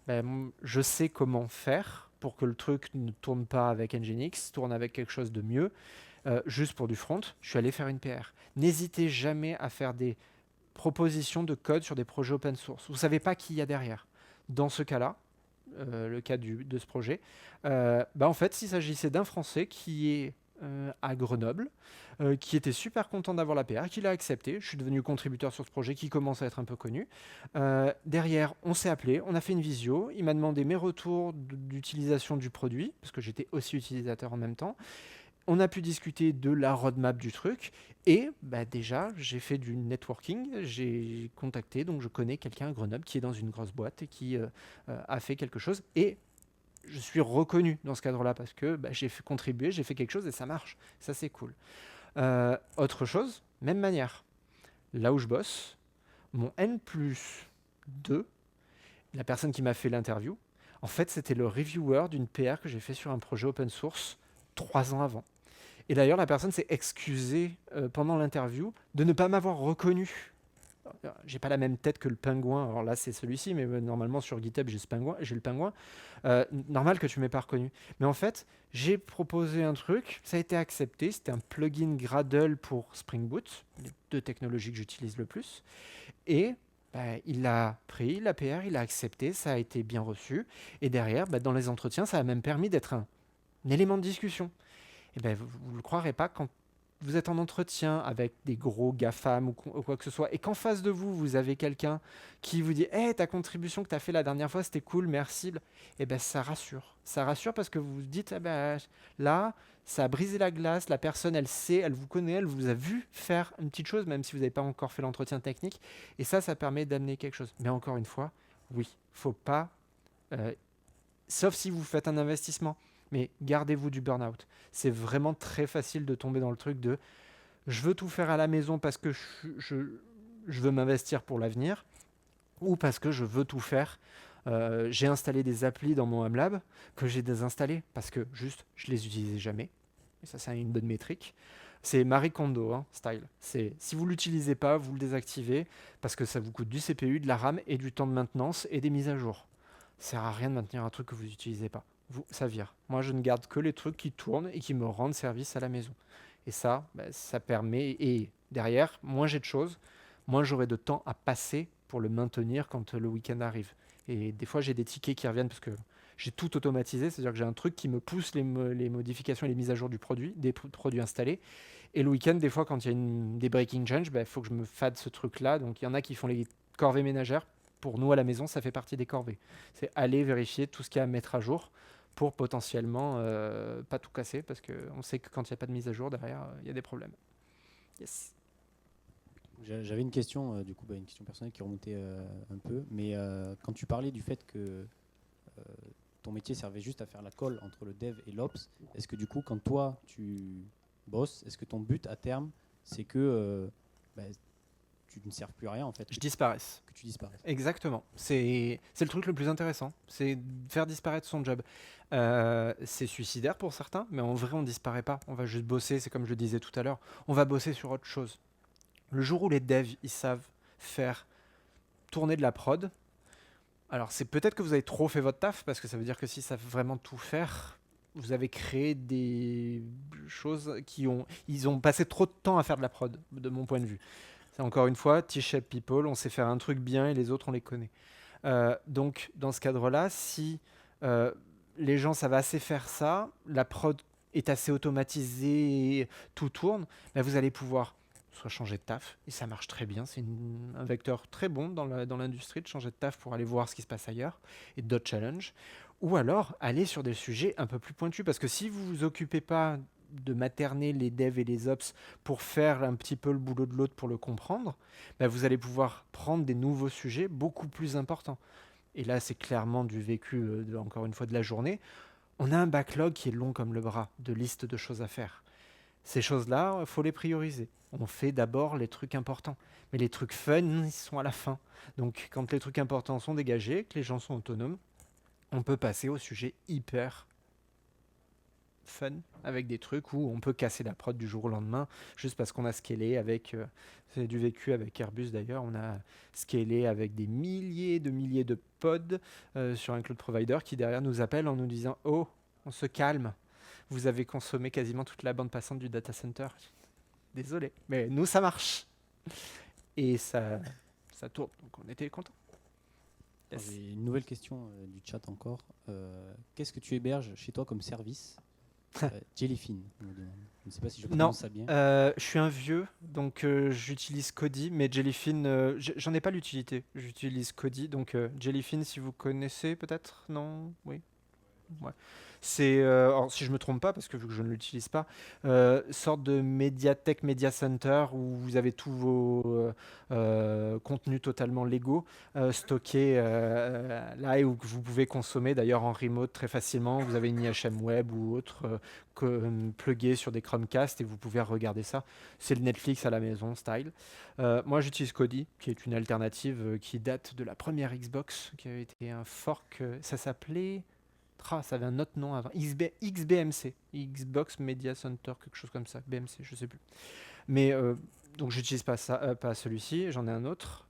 Je sais comment faire pour que le truc ne tourne pas avec Nginx, tourne avec quelque chose de mieux, juste pour du front. Je suis allé faire une PR. N'hésitez jamais à faire des propositions de code sur des projets open source. Vous ne savez pas qui il y a derrière. Dans ce cas-là, le cas de ce projet, en fait, s'il s'agissait d'un Français qui est à Grenoble, qui était super content d'avoir la PR, qui l'a accepté. Je suis devenu contributeur sur ce projet qui commence à être un peu connu. Derrière, on s'est appelé, on a fait une visio. Il m'a demandé mes retours d'utilisation du produit, parce que j'étais aussi utilisateur en même temps. On a pu discuter de la roadmap du truc et déjà j'ai fait du networking, j'ai contacté, donc je connais quelqu'un à Grenoble qui est dans une grosse boîte et qui a fait quelque chose et je suis reconnu dans ce cadre-là parce que j'ai fait contribuer, j'ai fait quelque chose et ça marche, ça c'est cool. Autre chose, même manière, là où je bosse, mon N+2, la personne qui m'a fait l'interview, en fait c'était le reviewer d'une PR que j'ai fait sur un projet open source 3 ans avant. Et d'ailleurs, la personne s'est excusée pendant l'interview de ne pas m'avoir reconnu. J'ai pas la même tête que le pingouin. Alors là, c'est celui-ci, mais normalement sur GitHub, j'ai le pingouin. Normal que tu m'aies pas reconnu. Mais en fait, j'ai proposé un truc, ça a été accepté. C'était un plugin Gradle pour Spring Boot, les 2 technologies que j'utilise le plus. Et il l'a pris, la PR, il l'a accepté, ça a été bien reçu. Et derrière, dans les entretiens, ça a même permis d'être un élément de discussion. Vous ne le croirez pas, quand vous êtes en entretien avec des gros GAFAM ou quoi que ce soit, et qu'en face de vous, vous avez quelqu'un qui vous dit hey, ta contribution que tu as fait la dernière fois, c'était cool, merci. Ça rassure. Ça rassure parce que vous vous dites là, ça a brisé la glace, la personne, elle sait, elle vous connaît, elle vous a vu faire une petite chose, même si vous n'avez pas encore fait l'entretien technique. Et ça permet d'amener quelque chose. Mais encore une fois, oui, faut pas... sauf si vous faites un investissement. Mais gardez-vous du burn-out. C'est vraiment très facile de tomber dans le truc de je veux tout faire à la maison parce que je veux m'investir pour l'avenir ou parce que je veux tout faire. J'ai installé des applis dans mon HameLab que j'ai désinstallées parce que juste je les utilisais jamais. Et ça, c'est une bonne métrique. C'est Marie Kondo style. C'est si vous l'utilisez pas, vous le désactivez parce que ça vous coûte du CPU, de la RAM et du temps de maintenance et des mises à jour. Ça sert à rien de maintenir un truc que vous n'utilisez pas. Ça vire. Moi, je ne garde que les trucs qui tournent et qui me rendent service à la maison. Et ça, ça permet... Et derrière, moins j'ai de choses, moins j'aurai de temps à passer pour le maintenir quand le week-end arrive. Et des fois, j'ai des tickets qui reviennent parce que j'ai tout automatisé. C'est-à-dire que j'ai un truc qui me pousse les modifications et les mises à jour du produit, des produits installés. Et le week-end, des fois, quand il y a des breaking change, faut que je me fade ce truc-là. Donc, il y en a qui font les corvées ménagères. Pour nous, à la maison, ça fait partie des corvées. C'est aller vérifier tout ce qu'il y a à mettre à jour pour potentiellement pas tout casser, parce qu'on sait que quand il n'y a pas de mise à jour, derrière, il y a des problèmes. Yes. J'avais une question, du coup, une question personnelle qui remontait un peu, mais quand tu parlais du fait que ton métier servait juste à faire la colle entre le dev et l'ops, est-ce que du coup, quand toi, tu bosses, est-ce que ton but à terme, c'est que tu ne sers plus à rien en fait. Je disparaisse. Que tu disparaisses. Exactement. C'est le truc le plus intéressant. C'est faire disparaître son job. C'est suicidaire pour certains, mais en vrai, on ne disparaît pas. On va juste bosser, c'est comme je le disais tout à l'heure. On va bosser sur autre chose. Le jour où les devs, ils savent faire tourner de la prod, alors c'est peut-être que vous avez trop fait votre taf, parce que ça veut dire que s'ils savent vraiment tout faire, vous avez créé des choses ils ont passé trop de temps à faire de la prod, de mon point de vue. C'est encore une fois, T-shape people, on sait faire un truc bien et les autres, on les connaît. Donc, dans ce cadre-là, si les gens savent assez faire ça, la prod est assez automatisée et tout tourne, vous allez pouvoir soit changer de taf, et ça marche très bien, c'est un vecteur très bon dans l'industrie de changer de taf pour aller voir ce qui se passe ailleurs, et d'autres challenges, Ou alors, aller sur des sujets un peu plus pointus. Parce que si vous vous occupez pas de materner les devs et les ops pour faire un petit peu le boulot de l'autre pour le comprendre, bah, vous allez pouvoir prendre des nouveaux sujets beaucoup plus importants. Et là, c'est clairement du vécu, encore une fois, de la journée. On a un backlog qui est long comme le bras, de listes de choses à faire. Ces choses-là, il faut les prioriser. On fait d'abord les trucs importants. Mais les trucs fun, ils sont à la fin. Donc, quand les trucs importants sont dégagés, que les gens sont autonomes, on peut passer au sujet hyper fun, avec des trucs où on peut casser la prod du jour au lendemain, juste parce qu'on a scalé avec, c'est du vécu avec Airbus d'ailleurs, on a scalé avec des milliers de pods sur un cloud provider qui derrière nous appelle en nous disant « Oh, on se calme, vous avez consommé quasiment toute la bande passante du data center. Désolé, mais nous ça marche. » Et ça tourne, donc on était contents. Yes. J'ai une nouvelle question du chat encore. Qu'est-ce que tu héberges chez toi comme service Jellyfin, on me demande. Je ne sais pas si je prononce ça bien. Je suis un vieux, donc j'utilise Kodi, mais Jellyfin, j'en ai pas l'utilité. J'utilise Kodi, donc Jellyfin, si vous connaissez peut-être, non? Oui. Ouais. C'est, alors, si je me trompe pas, parce que vu que je ne l'utilise pas, sorte de Mediatek Media Center où vous avez tous vos contenus totalement légaux stockés là et où vous pouvez consommer d'ailleurs en remote très facilement. Vous avez une IHM web ou autre plugué sur des Chromecast et vous pouvez regarder ça. C'est le Netflix à la maison style. Moi j'utilise Kodi, qui est une alternative qui date de la première Xbox, qui a été un fork. Ça s'appelait... ça avait un autre nom avant. XBMC, Xbox Media Center, quelque chose comme ça. BMC, je sais plus. Mais donc j'utilise pas ça, pas celui-ci. J'en ai un autre.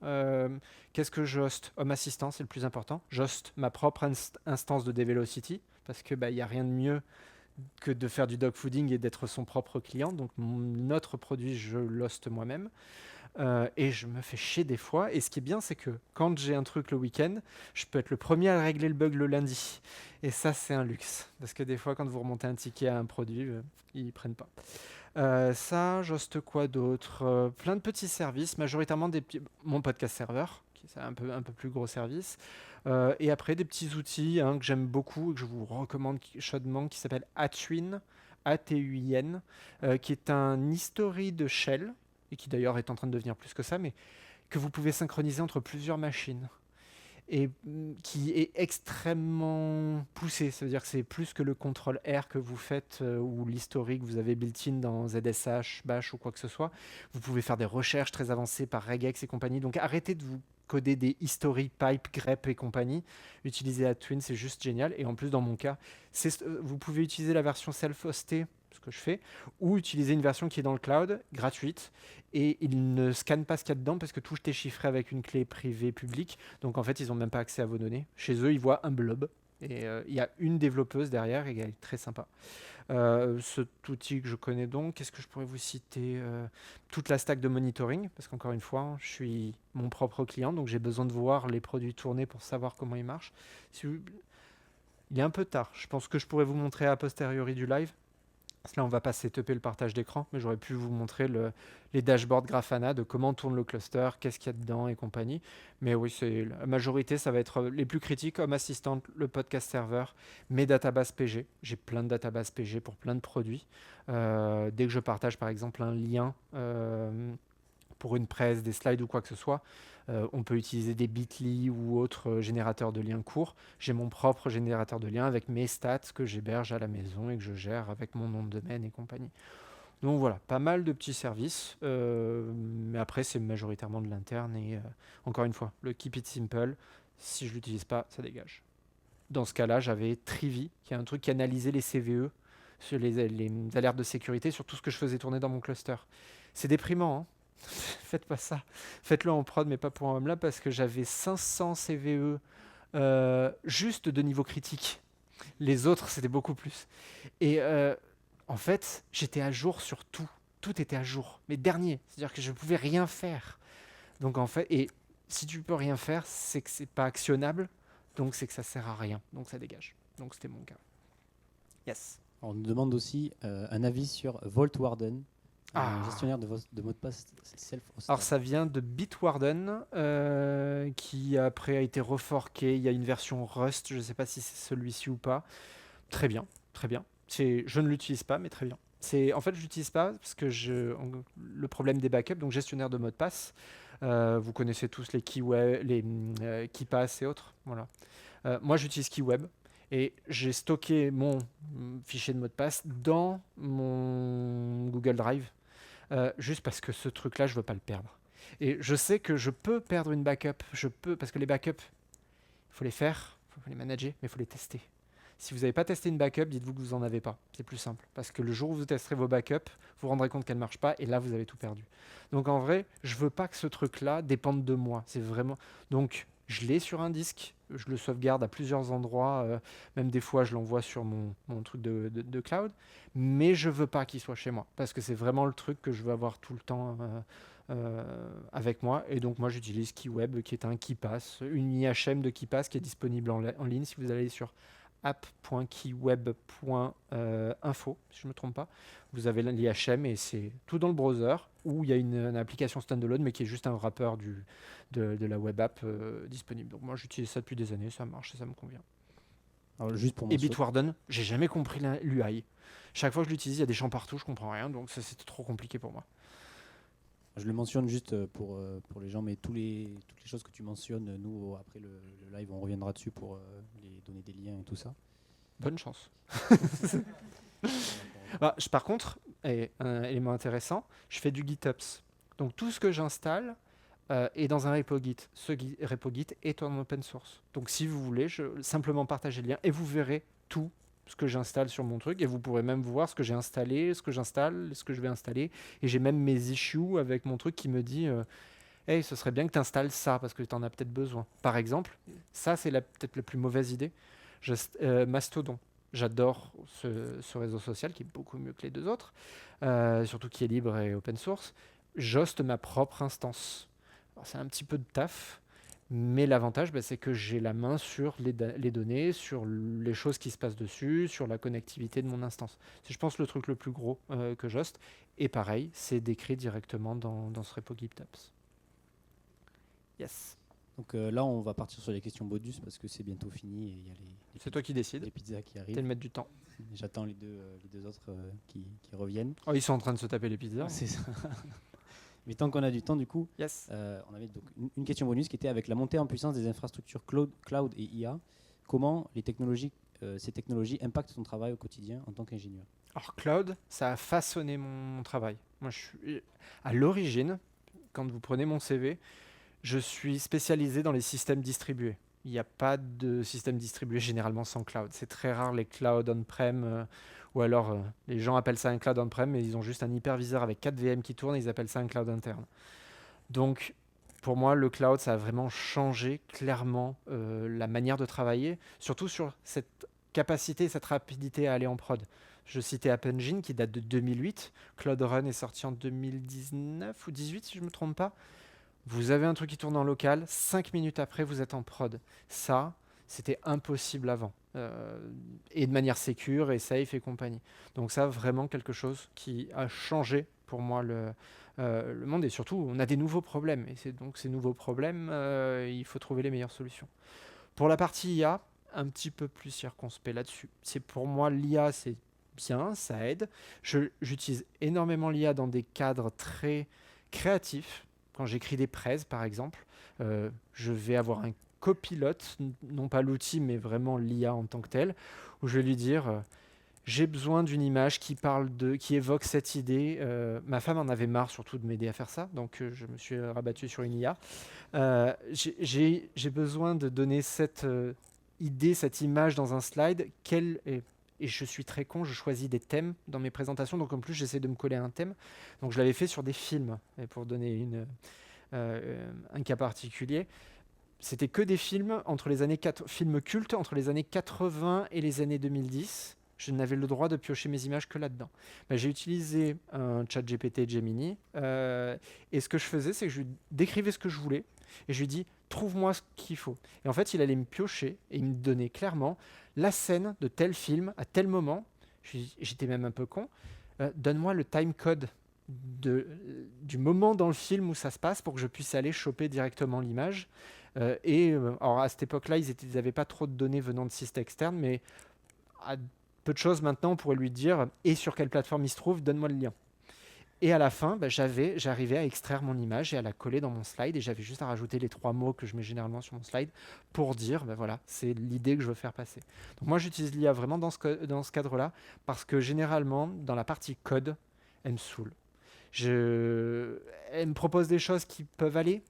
Qu'est-ce que j'hoste? Home Assistant, c'est le plus important. J'hoste ma propre instance de Develocity parce que il y a rien de mieux que de faire du dogfooding et d'être son propre client. Donc notre produit, je l'hoste moi-même. Et je me fais chier des fois. Et ce qui est bien, c'est que quand j'ai un truc le week-end, je peux être le premier à régler le bug le lundi. Et ça, c'est un luxe. Parce que des fois, quand vous remontez un ticket à un produit, ils prennent pas. Ça, j'hoste quoi d'autre? Plein de petits services, majoritairement mon podcast serveur, qui est un peu plus gros service. Et après, des petits outils que j'aime beaucoup et que je vous recommande chaudement, qui s'appelle Atwin, ATUIN, qui est un history de shell, et qui d'ailleurs est en train de devenir plus que ça, mais que vous pouvez synchroniser entre plusieurs machines et qui est extrêmement poussé. Ça veut dire que c'est plus que le contrôle R que vous faites ou l'historique que vous avez built-in dans ZSH, Bash ou quoi que ce soit. Vous pouvez faire des recherches très avancées par regex et compagnie. Donc arrêtez de vous coder des history, pipe, grep et compagnie. Utilisez Atwin, c'est juste génial. Et en plus, dans mon cas, vous pouvez utiliser la version self-hostée, ce que je fais, ou utiliser une version qui est dans le cloud, gratuite, et il ne scanne pas ce qu'il y a dedans parce que tout est chiffré avec une clé privée publique. Donc en fait, ils n'ont même pas accès à vos données. Chez eux, ils voient un blob. Et il y a une développeuse derrière et elle est très sympa. Cet outil que je connais donc, qu'est-ce que je pourrais vous citer? Toute la stack de monitoring, parce qu'encore une fois, je suis mon propre client, donc j'ai besoin de voir les produits tourner pour savoir comment ils marchent. Il est un peu tard. Je pense que je pourrais vous montrer a posteriori du live. Là, on va pas setuper le partage d'écran, mais j'aurais pu vous montrer les dashboards Grafana de comment tourne le cluster, qu'est-ce qu'il y a dedans et compagnie. Mais oui, la majorité, ça va être les plus critiques, Home Assistant, le podcast server, mes databases PG. J'ai plein de databases PG pour plein de produits. Dès que je partage, par exemple, un lien pour une presse, des slides ou quoi que ce soit, on peut utiliser des Bitly ou autres générateurs de liens courts. J'ai mon propre générateur de liens avec mes stats que j'héberge à la maison et que je gère avec mon nom de domaine et compagnie. Donc voilà, pas mal de petits services, mais après c'est majoritairement de l'interne et encore une fois, le keep it simple, si je l'utilise pas, ça dégage. Dans ce cas-là, j'avais Trivi, qui est un truc qui analysait les CVE, sur les alertes de sécurité, sur tout ce que je faisais tourner dans mon cluster. C'est déprimant, hein. Faites pas ça. Faites-le en prod, mais pas pour un homme-là, parce que j'avais 500 CVE juste de niveau critique. Les autres, c'était beaucoup plus. Et en fait, j'étais à jour sur tout. Tout était à jour. Mais dernier. C'est-à-dire que je ne pouvais rien faire. Donc en fait, et si tu peux rien faire, c'est que c'est pas actionnable. Donc c'est que ça sert à rien. Donc ça dégage. Donc c'était mon cas. Yes. On nous demande aussi un avis sur Vault Warden. un gestionnaire de mots de passe self-hosted. Alors ça vient de Bitwarden, qui après a été reforké. Il y a une version Rust, je ne sais pas si c'est celui-ci ou pas. Très bien, très bien. Je ne l'utilise pas, mais très bien. En fait, je l'utilise pas parce que le problème des backups, donc gestionnaire de mots de passe, vous connaissez tous les KeyPass et autres. Voilà. Moi, j'utilise KeyWeb. Et j'ai stocké mon fichier de mot de passe dans mon Google Drive, juste parce que ce truc-là, je ne veux pas le perdre. Et je sais que je peux perdre une backup, parce que les backups, il faut les faire, il faut les manager, mais il faut les tester. Si vous n'avez pas testé une backup, dites-vous que vous n'en avez pas. C'est plus simple. Parce que le jour où vous testerez vos backups, vous vous rendrez compte qu'elles ne marchent pas, et là, vous avez tout perdu. Donc en vrai, je ne veux pas que ce truc-là dépende de moi. C'est vraiment... Donc, je l'ai sur un disque, je le sauvegarde à plusieurs endroits, même des fois je l'envoie sur mon truc de cloud, mais je veux pas qu'il soit chez moi, parce que c'est vraiment le truc que je veux avoir tout le temps avec moi, et donc moi j'utilise KeyWeb, qui est un KeyPass, une IHM de KeyPass qui est disponible en ligne. Si vous allez sur app.keyweb.info, si je ne me trompe pas, vous avez l'IHM et c'est tout dans le browser, où il y a une application standalone, mais qui est juste un wrapper de la web app disponible. Donc moi j'utilise ça depuis des années, ça marche et ça me convient. Alors, juste pour Et Bitwarden, j'ai jamais compris l'UI. Chaque fois que je l'utilise, il y a des champs partout, je comprends rien, donc ça c'était trop compliqué pour moi. Je le mentionne juste pour les gens, mais toutes les choses que tu mentionnes, nous, après le live, on reviendra dessus pour les donner des liens et tout ça. Bonne chance. Par contre, un élément intéressant, je fais du GitOps. Donc tout ce que j'installe est dans un repo Git. Ce repo Git est en open source. Donc si vous voulez, je simplement partager le lien et vous verrez tout ce que j'installe sur mon truc, et vous pourrez même voir ce que j'ai installé, ce que j'installe, ce que je vais installer. Et j'ai même mes issues avec mon truc qui me dit hey, ce serait bien que tu installes ça parce que tu en as peut-être besoin. Par exemple, ça c'est peut-être la plus mauvaise idée. Mastodon. J'adore ce réseau social qui est beaucoup mieux que les deux autres, surtout qui est libre et open source. J'hoste ma propre instance. Alors, c'est un petit peu de taf, mais l'avantage, c'est que j'ai la main sur les données, sur les choses qui se passent dessus, sur la connectivité de mon instance. C'est, je pense, le truc le plus gros que j'hoste. Et pareil, c'est décrit directement dans ce repo GitOps. Yes. Donc là, on va partir sur les questions bonus parce que c'est bientôt fini et il y a c'est toi qui décides. les pizzas qui T'es arrivent. le maître du temps. J'attends les deux autres qui reviennent. Oh, ils sont en train de se taper les pizzas. C'est ça. Mais tant qu'on a du temps, du coup, Yes. on avait donc une question bonus qui était avec la montée en puissance des infrastructures cloud et IA, comment ces technologies impactent ton travail au quotidien en tant qu'ingénieur? Alors, cloud, ça a façonné mon travail. Moi, je suis à l'origine, quand vous prenez mon CV, je suis spécialisé dans les systèmes distribués. Il n'y a pas de système distribué généralement sans cloud. C'est très rare les clouds on-prem, ou alors les gens appellent ça un cloud on-prem, mais ils ont juste un hyperviseur avec 4 VM qui tournent et ils appellent ça un cloud interne. Donc, pour moi, le cloud, ça a vraiment changé clairement la manière de travailler, surtout sur cette capacité, cette rapidité à aller en prod. Je citais App Engine qui date de 2008. Cloud Run est sorti en 2019 ou 2018, si je ne me trompe pas. Vous avez un truc qui tourne en local, 5 minutes après, vous êtes en prod. Ça, c'était impossible avant. Et de manière sécure et safe et compagnie. Donc ça, vraiment quelque chose qui a changé pour moi le monde. Et surtout, on a des nouveaux problèmes. Et donc ces nouveaux problèmes, il faut trouver les meilleures solutions. Pour la partie IA, un petit peu plus circonspect là-dessus. Pour moi, l'IA, c'est bien, ça aide. J'utilise énormément l'IA dans des cadres très créatifs. Quand j'écris des prêts, par exemple, je vais avoir un copilote, non pas l'outil, mais vraiment l'IA en tant que tel, où je vais lui dire j'ai besoin d'une image qui évoque cette idée. Ma femme en avait marre surtout de m'aider à faire ça, donc je me suis rabattu sur une IA. J'ai besoin de donner cette idée, cette image dans un slide. Et je suis très con, je choisis des thèmes dans mes présentations, donc en plus j'essaie de me coller à un thème. Donc je l'avais fait sur des films, et pour donner un cas particulier, c'était que des films films cultes entre les années 80 et les années 2010. Je n'avais le droit de piocher mes images que là-dedans. J'ai utilisé un chat GPT Gemini, et ce que je faisais, c'est que je lui décrivais ce que je voulais, et je lui dis trouve-moi ce qu'il faut. Et en fait, il allait me piocher et il me donnait clairement la scène de tel film à tel moment. J'étais même un peu con. Donne-moi le time code du moment dans le film où ça se passe pour que je puisse aller choper directement l'image. Alors à cette époque-là, ils n'avaient pas trop de données venant de sites externes, mais à peu de choses maintenant, on pourrait lui dire et sur quelle plateforme il se trouve, donne-moi le lien. Et à la fin, j'arrivais à extraire mon image et à la coller dans mon slide, et j'avais juste à rajouter les 3 mots que je mets généralement sur mon slide pour dire, voilà, c'est l'idée que je veux faire passer. Donc moi, j'utilise l'IA vraiment dans ce cadre-là, parce que généralement, dans la partie code, elle me saoule. Elle me propose des choses qui peuvent aller,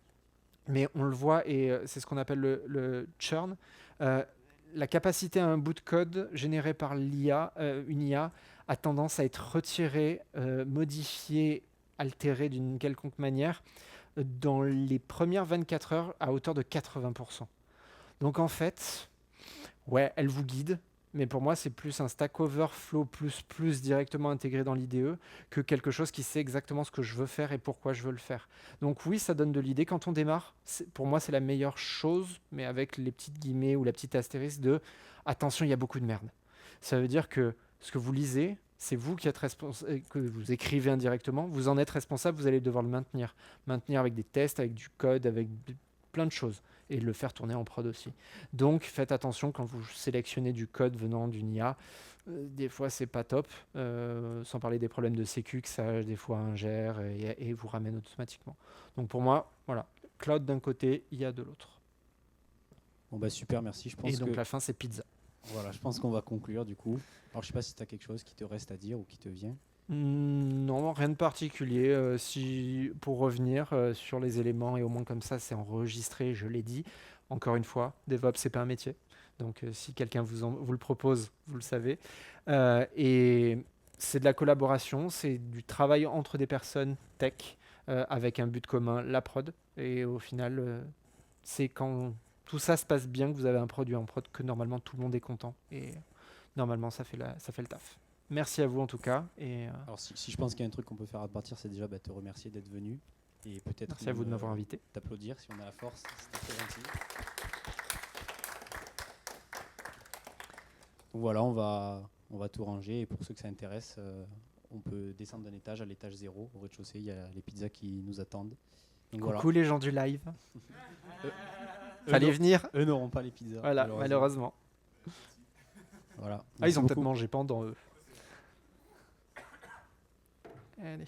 mais on le voit, et c'est ce qu'on appelle le churn. La capacité à un bout de code généré par l'IA, une IA, a tendance à être retirée, modifiée, altérée d'une quelconque manière dans les premières 24 heures à hauteur de 80%. Donc en fait, ouais, elle vous guide, mais pour moi, c'est plus un Stack Overflow plus directement intégré dans l'IDE que quelque chose qui sait exactement ce que je veux faire et pourquoi je veux le faire. Donc oui, ça donne de l'idée. Quand on démarre, pour moi, c'est la meilleure chose, mais avec les petites guillemets ou la petite astérisque de « attention, il y a beaucoup de merde ». Ça veut dire que ce que vous lisez, c'est vous qui êtes responsable, que vous écrivez indirectement, vous en êtes responsable, vous allez devoir le maintenir. Maintenir avec des tests, avec du code, avec plein de choses. Et le faire tourner en prod aussi. Donc faites attention quand vous sélectionnez du code venant d'une IA. Des fois c'est pas top, sans parler des problèmes de sécu que ça des fois ingère et vous ramène automatiquement. Donc pour moi, voilà, cloud d'un côté, IA de l'autre. Bon bah super, merci. Je pense Et donc que la fin c'est pizza. voilà, je pense qu'on va conclure du coup. Alors je sais pas si tu as quelque chose qui te reste à dire ou qui te vient. Non, rien de particulier. Pour revenir sur les éléments, et au moins comme ça, c'est enregistré, je l'ai dit. Encore une fois, DevOps, c'est pas un métier. Donc, si quelqu'un vous le propose, vous le savez. Et c'est de la collaboration, c'est du travail entre des personnes tech avec un but commun, la prod. Et au final, c'est quand tout ça se passe bien que vous avez un produit en prod que normalement tout le monde est content. Et normalement, ça fait le taf. Merci à vous en tout cas. Et Alors si je pense qu'il y a un truc qu'on peut faire à partir, c'est déjà te remercier d'être venu et peut-être merci à vous de m'avoir invité. t'applaudir si on a la force. C'était très gentil. Donc voilà, on va tout ranger et pour ceux que ça intéresse, on peut descendre d'un étage à l'étage 0. Au rez-de-chaussée, il y a les pizzas qui nous attendent. Donc Coucou les gens du live. Voilà. Fallait venir. Eux n'auront pas les pizzas. Voilà, malheureusement. Voilà. Ah, ils ont peut-être beaucoup. mangé pendant eux. Allez.